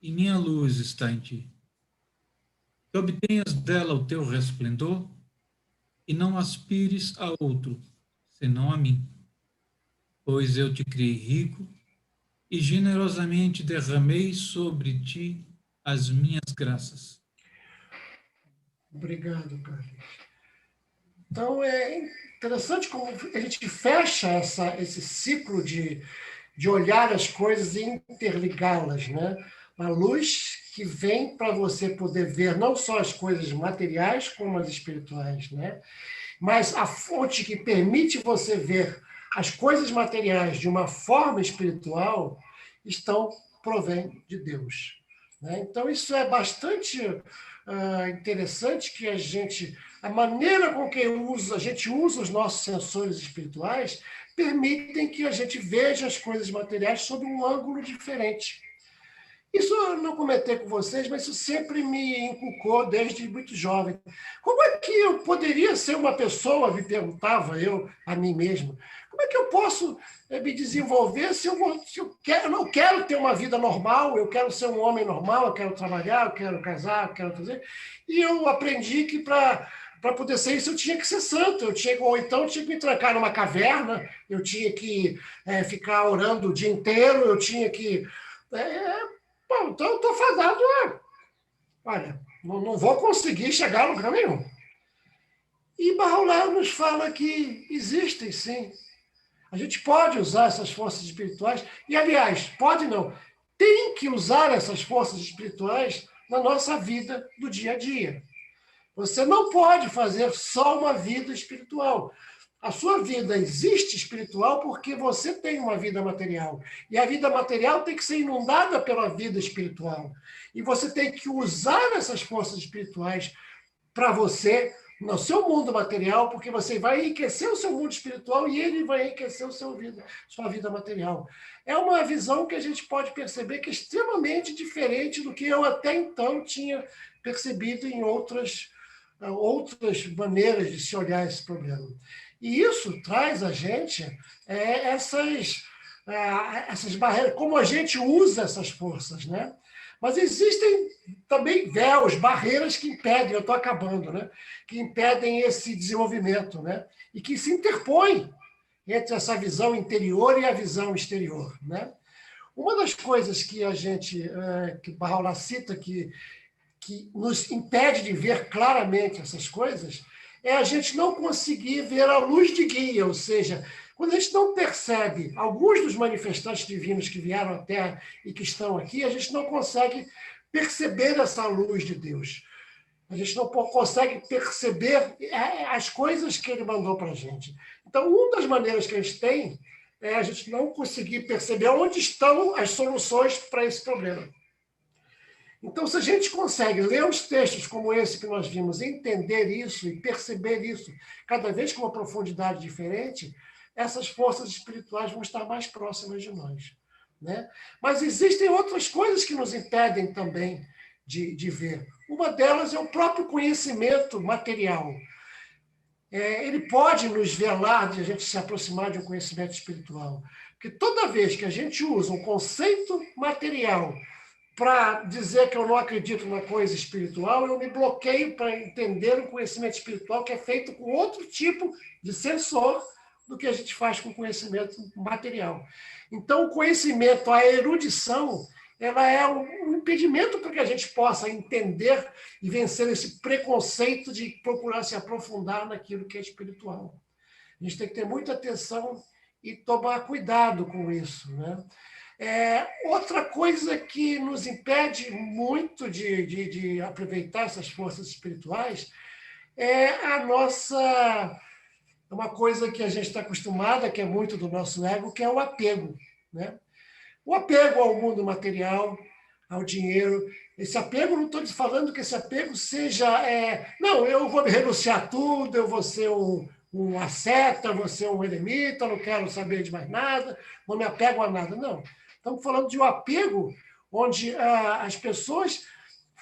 e minha luz está em ti. Que obtenhas dela o teu resplendor, e não aspires a outro, senão a mim. Pois eu te criei rico, e generosamente derramei sobre ti as minhas graças. Obrigado, Carlos. Então, é interessante como a gente fecha esse ciclo de olhar as coisas e interligá-las, né? A luz que vem para você poder ver não só as coisas materiais, como as espirituais, né? Mas a fonte que permite você ver as coisas materiais de uma forma espiritual provém de Deus, né? Então, isso é bastante interessante que a maneira com que a gente usa os nossos sensores espirituais permitem que a gente veja as coisas materiais sob um ângulo diferente. Isso eu não comentei com vocês, mas isso sempre me inculcou desde muito jovem. Como é que eu poderia ser uma pessoa, me perguntava eu a mim mesmo, como é que eu posso me desenvolver se eu não quero ter uma vida normal, eu quero ser um homem normal, eu quero trabalhar, eu quero casar, eu quero fazer. E eu aprendi que para poder ser isso eu tinha que ser santo, ou então eu tinha que me trancar numa caverna, eu tinha que ficar orando o dia inteiro, eu tinha que... Bom, então eu estou fadado olha, não vou conseguir chegar a lugar nenhum. E Bahá'u'lláh nos fala que existem, sim. A gente pode usar essas forças espirituais, e, aliás, pode não, tem que usar essas forças espirituais na nossa vida do dia a dia. Você não pode fazer só uma vida espiritual. A sua vida existe espiritual porque você tem uma vida material. E a vida material tem que ser inundada pela vida espiritual. E você tem que usar essas forças espirituais para você, no seu mundo material, porque você vai enriquecer o seu mundo espiritual e ele vai enriquecer sua vida material. É uma visão que a gente pode perceber que é extremamente diferente do que eu até então tinha percebido em outras maneiras de se olhar esse problema. E isso traz a gente essas barreiras, como a gente usa essas forças, né? Mas existem também véus, barreiras que impedem, eu estou acabando, né? Que impedem esse desenvolvimento, né? E que se interpõem entre essa visão interior e a visão exterior, né? Uma das coisas que que o Baha'u'lláh cita, que nos impede de ver claramente essas coisas, é a gente não conseguir ver a luz de guia, ou seja, quando a gente não percebe alguns dos manifestantes divinos que vieram à Terra e que estão aqui, a gente não consegue perceber essa luz de Deus. A gente não consegue perceber as coisas que ele mandou para a gente. Então, uma das maneiras que a gente tem é a gente não conseguir perceber onde estão as soluções para esse problema. Então, se a gente consegue ler os textos como esse que nós vimos, entender isso e perceber isso cada vez com uma profundidade diferente, essas forças espirituais vão estar mais próximas de nós, né? Mas existem outras coisas que nos impedem também de ver. Uma delas é o próprio conhecimento material. Ele pode nos velar de a gente se aproximar de um conhecimento espiritual. Porque toda vez que a gente usa um conceito material para dizer que eu não acredito na coisa espiritual, eu me bloqueio para entender o conhecimento espiritual que é feito com outro tipo de sensor do que a gente faz com conhecimento material. Então, o conhecimento, a erudição, ela é um impedimento para que a gente possa entender e vencer esse preconceito de procurar se aprofundar naquilo que é espiritual. A gente tem que ter muita atenção e tomar cuidado com isso, né? Outra coisa que nos impede muito de aproveitar essas forças espirituais é uma coisa que a gente está acostumada, que é muito do nosso ego, que é o apego, né? O apego ao mundo material, ao dinheiro. Esse apego, não estou falando que esse apego seja... não, eu vou me renunciar a tudo, eu vou ser um asceta, vou ser um eremita, não quero saber de mais nada, não me apego a nada. Não. Estamos falando de um apego onde as pessoas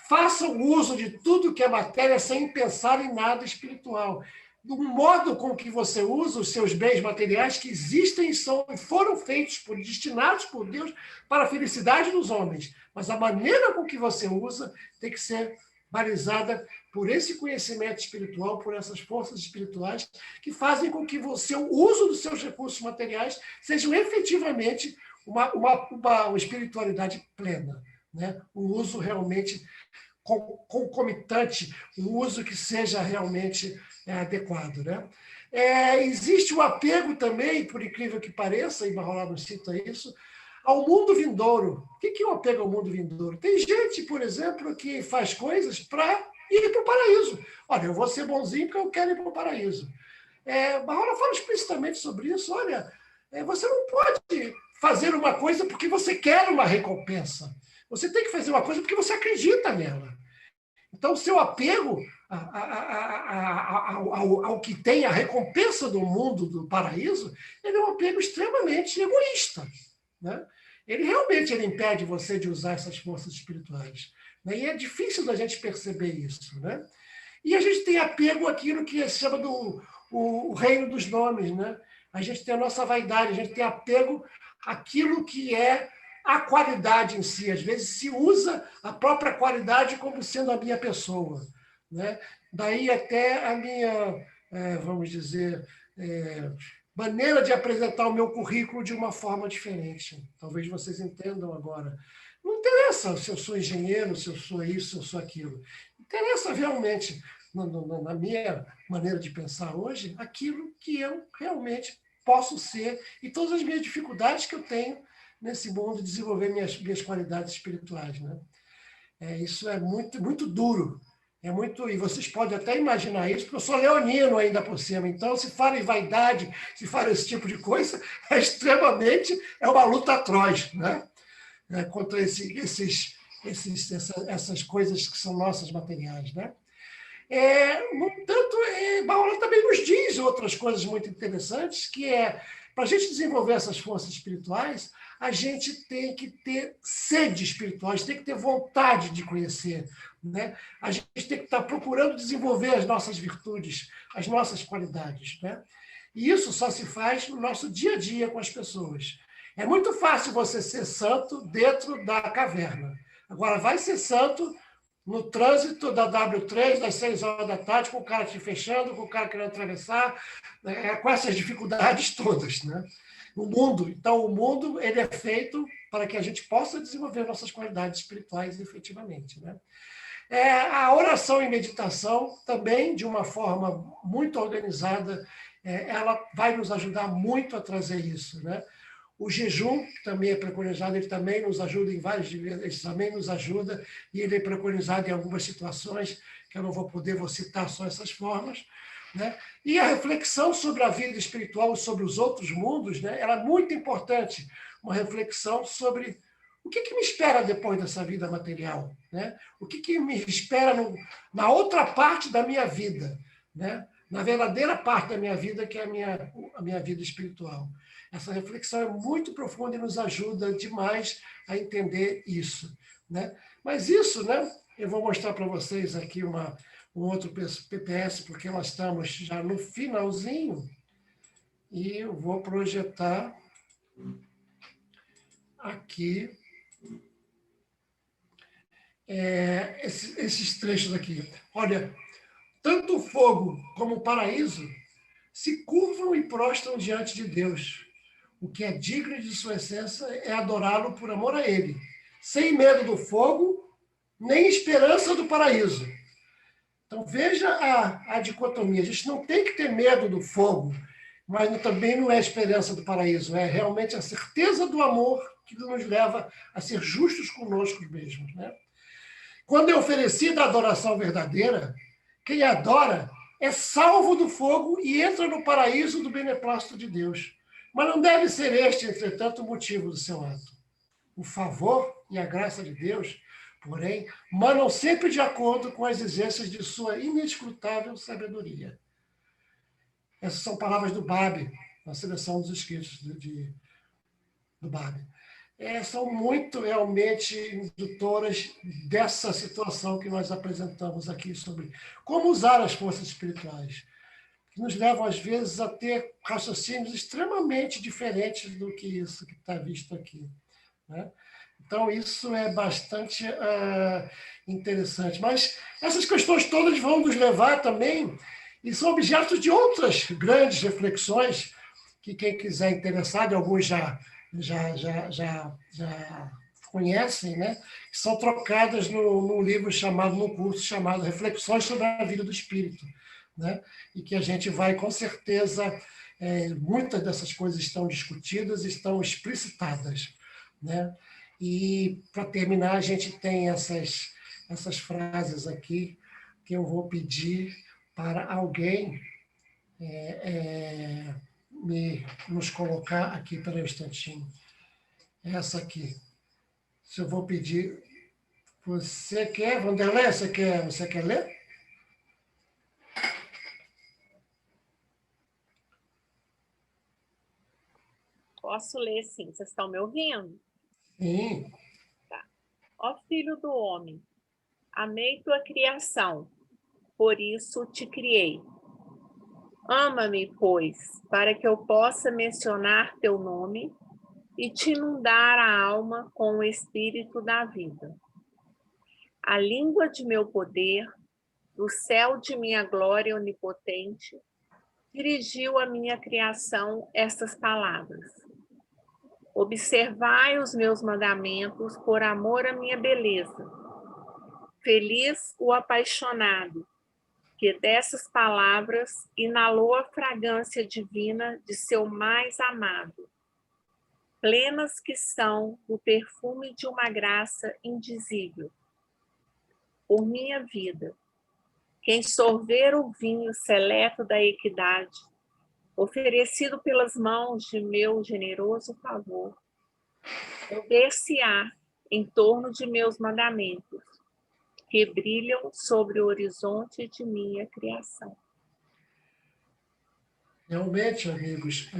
façam uso de tudo que é matéria sem pensar em nada espiritual. Do modo com que você usa os seus bens materiais que existem e foram feitos, destinados por Deus para a felicidade dos homens. Mas a maneira com que você usa tem que ser balizada por esse conhecimento espiritual, por essas forças espirituais que fazem com que o uso dos seus recursos materiais sejam efetivamente uma espiritualidade plena, né? Um uso realmente concomitante, um uso que seja realmente adequado, né? Existe o apego também, por incrível que pareça, e Baha'u'lláh nos cita isso, ao mundo vindouro. O que é o apego ao mundo vindouro? Tem gente, por exemplo, que faz coisas para ir para o paraíso. Olha, eu vou ser bonzinho porque eu quero ir para o paraíso. Baha'u'lláh fala explicitamente sobre isso. Olha, você não pode fazer uma coisa porque você quer uma recompensa. Você tem que fazer uma coisa porque você acredita nela. Então, o seu apego ao que tem a recompensa do mundo, do paraíso, ele é um apego extremamente egoísta, né? Ele realmente impede você de usar essas forças espirituais, né? E é difícil da gente perceber isso, né? E a gente tem apego àquilo que se chama o reino dos nomes, né? A gente tem a nossa vaidade, a gente tem apego àquilo que é a qualidade em si. Às vezes se usa a própria qualidade como sendo a minha pessoa, né? Daí até a minha, vamos dizer, maneira de apresentar o meu currículo de uma forma diferente. Talvez vocês entendam agora. Não interessa se eu sou engenheiro, se eu sou isso, se eu sou aquilo. Interessa realmente, na minha maneira de pensar hoje, aquilo que eu realmente posso ser e todas as minhas dificuldades que eu tenho nesse mundo, desenvolver minhas qualidades espirituais, né? Isso é muito, muito duro. E vocês podem até imaginar isso, porque eu sou leonino ainda por cima. Então, se fala em vaidade, se fala esse tipo de coisa, é uma luta atroz, né? Contra essas coisas que são nossas materiais, né? No entanto, Baha'u'lláh também nos diz outras coisas muito interessantes, que para a gente desenvolver essas forças espirituais, a gente tem que ter sede espiritual, a gente tem que ter vontade de conhecer, né? A gente tem que estar procurando desenvolver as nossas virtudes, as nossas qualidades, né? E isso só se faz no nosso dia a dia com as pessoas. É muito fácil você ser santo dentro da caverna. Agora, vai ser santo no trânsito da W3, das 6 horas da tarde, com o cara te fechando, com o cara querendo atravessar, com essas dificuldades todas, né? O mundo. Então, o mundo ele é feito para que a gente possa desenvolver nossas qualidades espirituais efetivamente, né? A oração e meditação também, de uma forma muito organizada, ela vai nos ajudar muito a trazer isso, né? O jejum, que também é preconizado, ele também nos ajuda em vários níveis, ele também nos ajuda, e ele é preconizado em algumas situações, que eu não vou citar só essas formas, né? E a reflexão sobre a vida espiritual e sobre os outros mundos, né? Ela é muito importante, uma reflexão sobre o que me espera depois dessa vida material, né? O que me espera na outra parte da minha vida, né? Na verdadeira parte da minha vida, que é a minha vida espiritual. Essa reflexão é muito profunda e nos ajuda demais a entender isso, né? Mas isso, né? Eu vou mostrar para vocês aqui um outro PPS, porque nós estamos já no finalzinho, e eu vou projetar aqui esses trechos aqui. Olha, tanto o fogo como o paraíso se curvam e prostram diante de Deus. O que é digno de sua essência é adorá-lo por amor a ele, sem medo do fogo, nem esperança do paraíso. Então, veja a dicotomia. A gente não tem que ter medo do fogo, mas também não é a esperança do paraíso. É realmente a certeza do amor que nos leva a ser justos conosco mesmos, né? Quando é oferecida a adoração verdadeira, quem adora é salvo do fogo e entra no paraíso do beneplácito de Deus. Mas não deve ser este, entretanto, o motivo do seu ato. O favor e a graça de Deus, porém, manam sempre de acordo com as exigências de sua inescrutável sabedoria. Essas são palavras do Babi, na seleção dos escritos do Babi. São muito realmente indutoras dessa situação que nós apresentamos aqui sobre como usar as forças espirituais, que nos levam, às vezes, a ter raciocínios extremamente diferentes do que isso que está visto aqui, né? Então, isso é bastante interessante. Mas essas questões todas vão nos levar também, e são objetos de outras grandes reflexões, que quem quiser interessado, alguns já conhecem, né? Que são trocadas num curso chamado Reflexões sobre a Vida do Espírito, né? E que a gente vai, com certeza, muitas dessas coisas estão discutidas, estão explicitadas, né? E, para terminar, a gente tem essas frases aqui que eu vou pedir para alguém nos colocar aqui. Peraí um instantinho. Essa aqui. Se eu vou pedir... Você quer, Vanderlei? Você quer ler? Posso ler, sim. Vocês estão me ouvindo? Sim. Tá. Ó filho do homem, amei tua criação, por isso te criei. Ama-me, pois, para que eu possa mencionar teu nome e te inundar a alma com o espírito da vida. A língua de meu poder, do céu de minha glória onipotente, dirigiu à minha criação estas palavras. Observai os meus mandamentos por amor à minha beleza. Feliz o apaixonado, que dessas palavras inalou a fragrância divina de seu mais amado. plenas que são do perfume de uma graça indizível. Por minha vida, quem sorver o vinho seleto da equidade, oferecido pelas mãos de meu generoso favor, mover-se-á em torno de meus mandamentos, que brilham sobre o horizonte de minha criação. Realmente, amigos,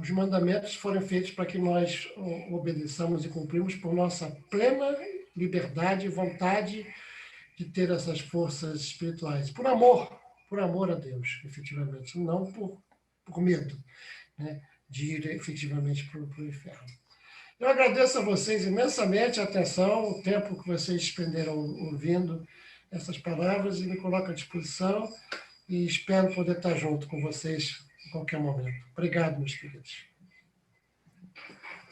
os mandamentos foram feitos para que nós obedeçamos e cumprimos por nossa plena liberdade e vontade de ter essas forças espirituais. Por amor a Deus, efetivamente, não por medo, né, de ir efetivamente para o inferno. Eu agradeço a vocês imensamente a atenção, o tempo que vocês expenderam ouvindo essas palavras e me coloco à disposição e espero poder estar junto com vocês em qualquer momento. Obrigado, meus queridos.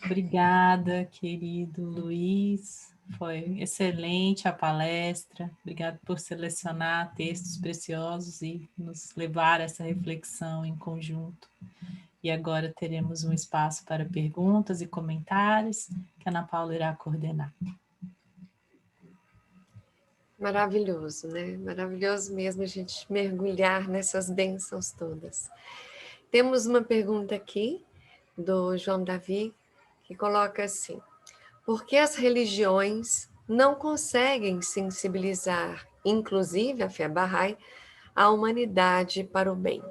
Obrigada, querido Luiz. Foi excelente a palestra. Obrigado por selecionar textos preciosos e nos levar a essa reflexão em conjunto. E agora teremos um espaço para perguntas e comentários que a Ana Paula irá coordenar. Maravilhoso, né? Maravilhoso mesmo a gente mergulhar nessas bênçãos todas. Temos uma pergunta aqui do João Davi, que coloca assim: por que as religiões não conseguem sensibilizar, inclusive a fé Bahá'í, a humanidade para o bem?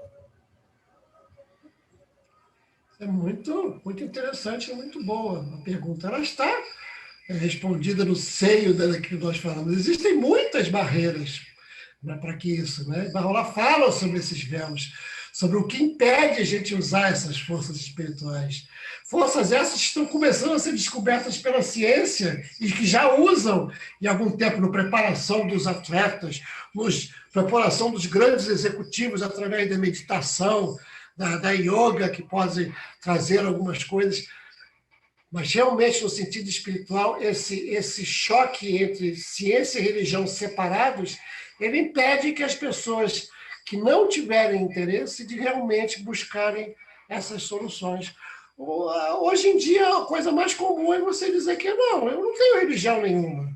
É muito interessante e muito boa a pergunta. Ela está respondida no seio daquilo que nós falamos. Existem muitas barreiras, né, para que isso, né? Baha'u'lláh fala sobre esses véus, sobre o que impede a gente usar essas forças espirituais. Forças essas que estão começando a ser descobertas pela ciência e que já usam, em algum tempo, na preparação dos atletas, na preparação dos grandes executivos através da meditação, da yoga, que pode trazer algumas coisas. Mas, realmente, no sentido espiritual, esse choque entre ciência e religião separados, ele impede que as pessoas que não tiverem interesse de realmente buscarem essas soluções. Hoje em dia, a coisa mais comum é você dizer que não, eu não tenho religião nenhuma.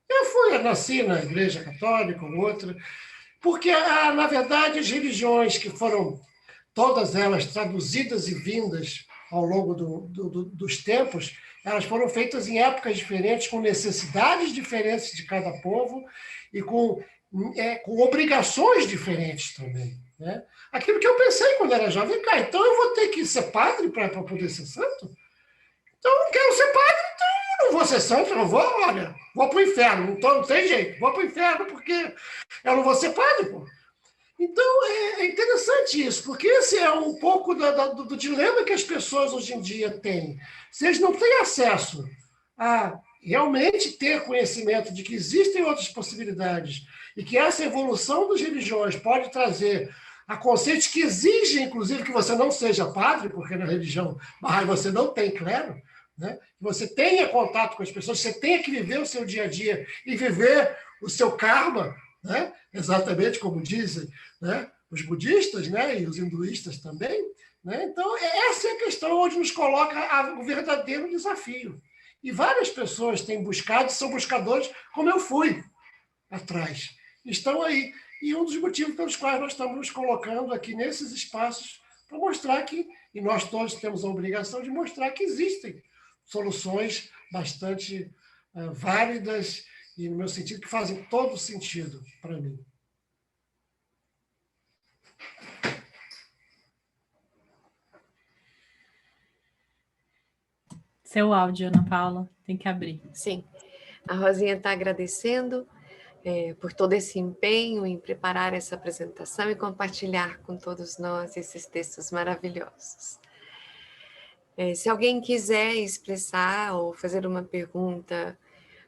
Eu nasci na Igreja Católica ou outra, porque, na verdade, as religiões que foram, todas elas traduzidas e vindas ao longo dos tempos, elas foram feitas em épocas diferentes, com necessidades diferentes de cada povo e com obrigações diferentes também, né? Aquilo que eu pensei quando era jovem, então eu vou ter que ser padre para poder ser santo? Então eu não quero ser padre, então eu não vou ser santo, eu não vou, olha, vou para o inferno, então não tem jeito, vou para o inferno porque eu não vou ser padre, pô. Então, é interessante isso, porque esse é um pouco do dilema que as pessoas hoje em dia têm. Se eles não têm acesso a realmente ter conhecimento de que existem outras possibilidades e que essa evolução das religiões pode trazer a conceitos que exigem, inclusive, que você não seja padre, porque na religião Bahá'í você não tem clero, né? Que você tenha contato com as pessoas, você tenha que viver o seu dia a dia e viver o seu karma, né? Exatamente como dizem, né, os budistas, né, e os hinduístas também, né? Então, essa é a questão onde nos coloca o verdadeiro desafio. E várias pessoas têm buscado, são buscadores, como eu fui atrás. Estão aí. E um dos motivos pelos quais nós estamos nos colocando aqui nesses espaços para mostrar que, e nós todos temos a obrigação de mostrar que existem soluções bastante válidas e, no meu sentido, que fazem todo sentido para mim. Seu áudio, Ana Paula, tem que abrir. Sim, a Rosinha está agradecendo por todo esse empenho em preparar essa apresentação e compartilhar com todos nós esses textos maravilhosos. Se alguém quiser expressar ou fazer uma pergunta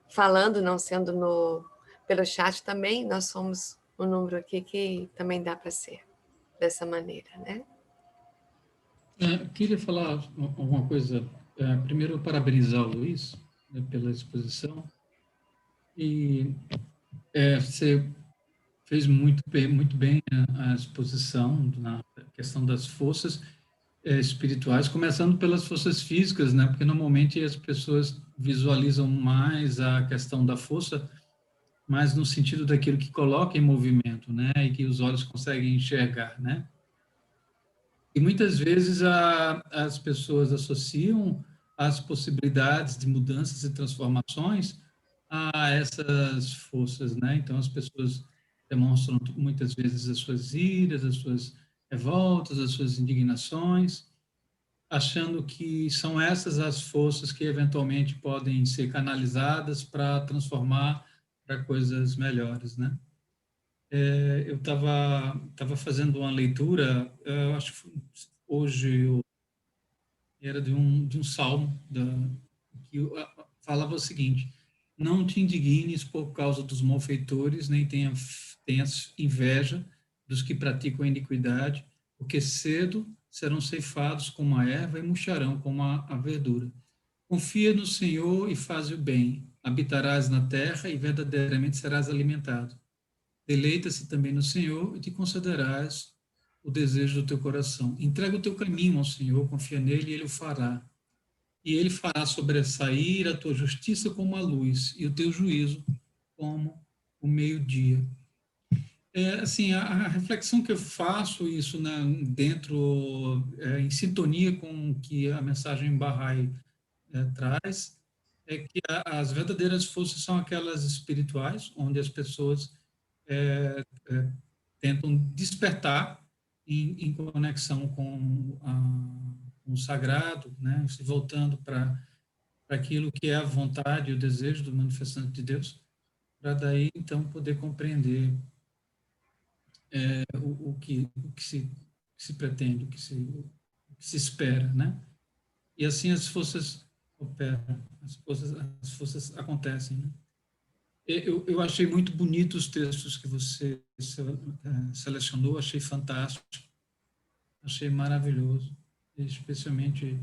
falando, não sendo pelo chat também, nós somos um número aqui que também dá para ser dessa maneira, né? Queria falar alguma coisa. Primeiro, parabenizar o Luiz, né, pela exposição. E você fez muito bem a exposição na questão das forças. espirituais, começando pelas forças físicas, né? Porque normalmente as pessoas visualizam mais a questão da força, mas no sentido daquilo que coloca em movimento, né? E que os olhos conseguem enxergar, né? E muitas vezes as pessoas associam as possibilidades de mudanças e transformações a essas forças, né? Então as pessoas demonstram muitas vezes as suas iras, as suas revoltas, as suas indignações, achando que são essas as forças que eventualmente podem ser canalizadas para transformar para coisas melhores, né? Eu estava fazendo uma leitura, eu acho que hoje era de um salmo que falava o seguinte: não te indignes por causa dos malfeitores, nem tenhas inveja dos que praticam a iniquidade, porque cedo serão ceifados como a erva e murcharão como a verdura. Confia no Senhor e faz o bem, habitarás na terra e verdadeiramente serás alimentado. Deleita-se também no Senhor e te concederás o desejo do teu coração. Entrega o teu caminho ao Senhor, confia nele e ele o fará. E ele fará sobressair a tua justiça como a luz e o teu juízo como o meio-dia. Assim, a reflexão que eu faço isso, né, dentro, em sintonia com o que a mensagem Bahá'í traz, é que as verdadeiras forças são aquelas espirituais, onde as pessoas tentam despertar em conexão com o sagrado, né? Se voltando para aquilo que é a vontade e o desejo do manifestante de Deus, para daí, então, poder compreender o que se pretende, o que se espera, né? E assim as forças operam, as forças acontecem, né? Eu achei muito bonito os textos que você selecionou, achei fantástico, achei maravilhoso, especialmente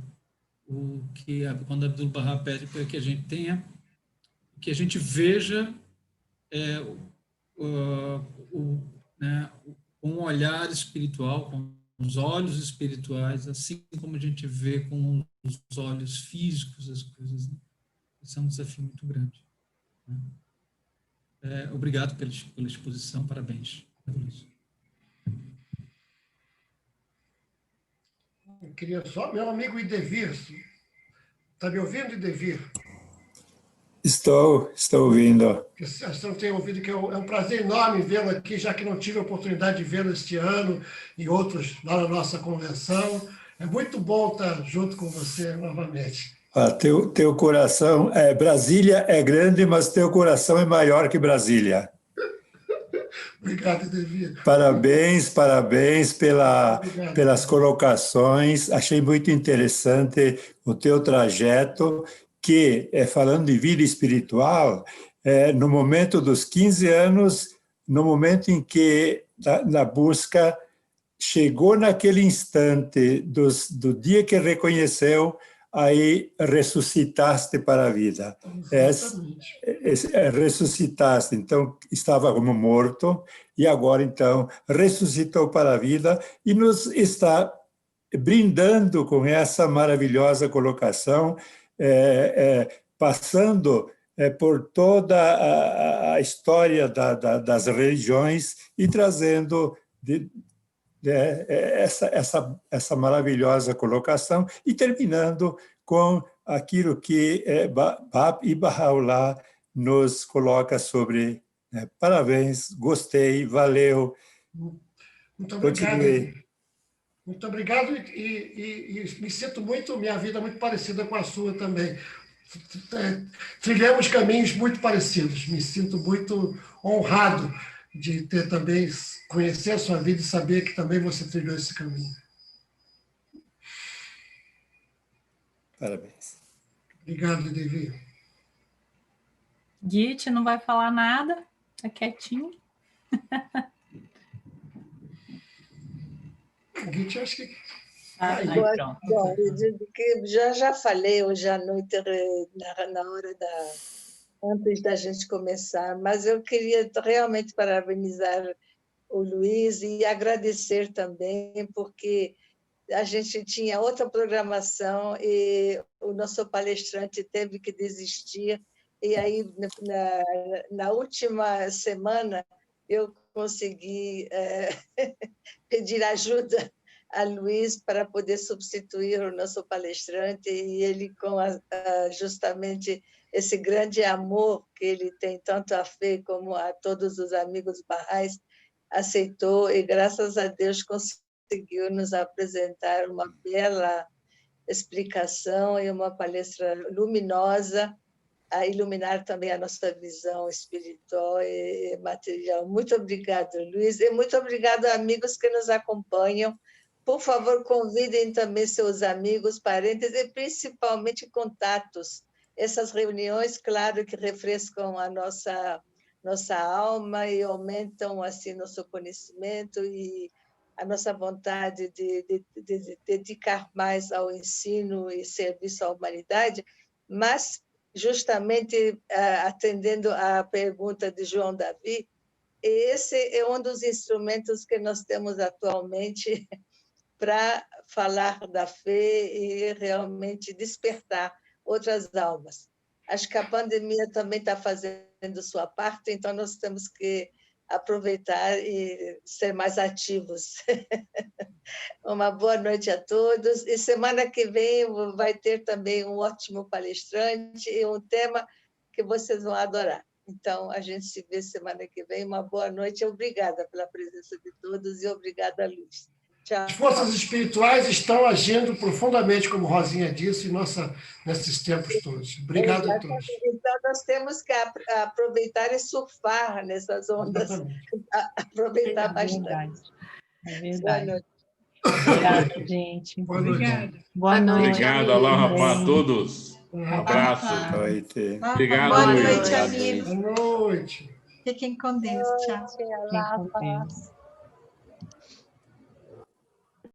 o que, quando Abdu'l-Bahá pede para que a gente tenha, que a gente veja né, com um olhar espiritual, com os olhos espirituais, assim como a gente vê com os olhos físicos as coisas. Né? Isso é um desafio muito grande. Né? Obrigado pela exposição, parabéns. Eu queria só, meu amigo Idevir, está me ouvindo, Idevir? Estou ouvindo. Você não tem ouvido, que é um prazer enorme vê-lo aqui, já que não tive a oportunidade de vê-lo este ano e outros lá na nossa convenção. É muito bom estar junto com você novamente. Teu coração, Brasília é grande, mas teu coração é maior que Brasília. Obrigado, Idevir. Parabéns pelas colocações. Achei muito interessante o teu trajeto, que, falando de vida espiritual, no momento dos 15 anos, no momento em que, na busca, chegou naquele instante do dia que reconheceu, aí ressuscitaste para a vida. Ressuscitaste, então estava como morto, e agora então ressuscitou para a vida e nos está brindando com essa maravilhosa colocação, passando por toda a história das religiões e trazendo essa maravilhosa colocação e terminando com aquilo que Bab e Baha'u'lláh nos coloca sobre. Parabéns, gostei, valeu. Muito obrigado. Continue. Muito obrigado e me sinto muito, minha vida é muito parecida com a sua também. Trilhamos caminhos muito parecidos. Me sinto muito honrado de ter também, conhecer a sua vida e saber que também você trilhou esse caminho. Parabéns. Obrigado, Idevir. Git não vai falar nada, tá quietinho. Git, acho que... Bom, eu digo que já falei hoje à noite, na hora antes da gente começar, mas eu queria realmente parabenizar o Luiz e agradecer também, porque a gente tinha outra programação e o nosso palestrante teve que desistir. E aí, na última semana, eu consegui pedir ajuda a Luiz para poder substituir o nosso palestrante, e ele, com justamente esse grande amor que ele tem tanto a Fê como a todos os amigos barrais, aceitou e, graças a Deus, conseguiu nos apresentar uma bela explicação e uma palestra luminosa, a iluminar também a nossa visão espiritual e material. Muito obrigada, Luiz, e muito obrigada, amigos que nos acompanham. Por favor, convidem também seus amigos, parentes e principalmente contatos. Essas reuniões, claro, que refrescam a nossa alma e aumentam assim nosso conhecimento e a nossa vontade de dedicar mais ao ensino e serviço à humanidade, mas justamente atendendo à pergunta de João Davi, esse é um dos instrumentos que nós temos atualmente para falar da fé e realmente despertar outras almas. Acho que a pandemia também está fazendo sua parte, então nós temos que aproveitar e ser mais ativos. Uma boa noite a todos. E semana que vem vai ter também um ótimo palestrante e um tema que vocês vão adorar. Então, a gente se vê semana que vem. Uma boa noite. Obrigada pela presença de todos e obrigada, Luiz. Tchau. As forças espirituais estão agindo profundamente, como Rosinha disse, nesses tempos todos. Obrigado a todos. Então, nós temos que aproveitar e surfar nessas ondas. Aproveitar bastante. É verdade. Boa noite. Obrigada, gente. Boa noite. Boa noite. Obrigado, aloha para todos. Um abraço. Noite. Obrigado, Boa Luiz. noite, amigos. Boa noite. Fiquem com Deus. Tchau. Fiquem com Deus.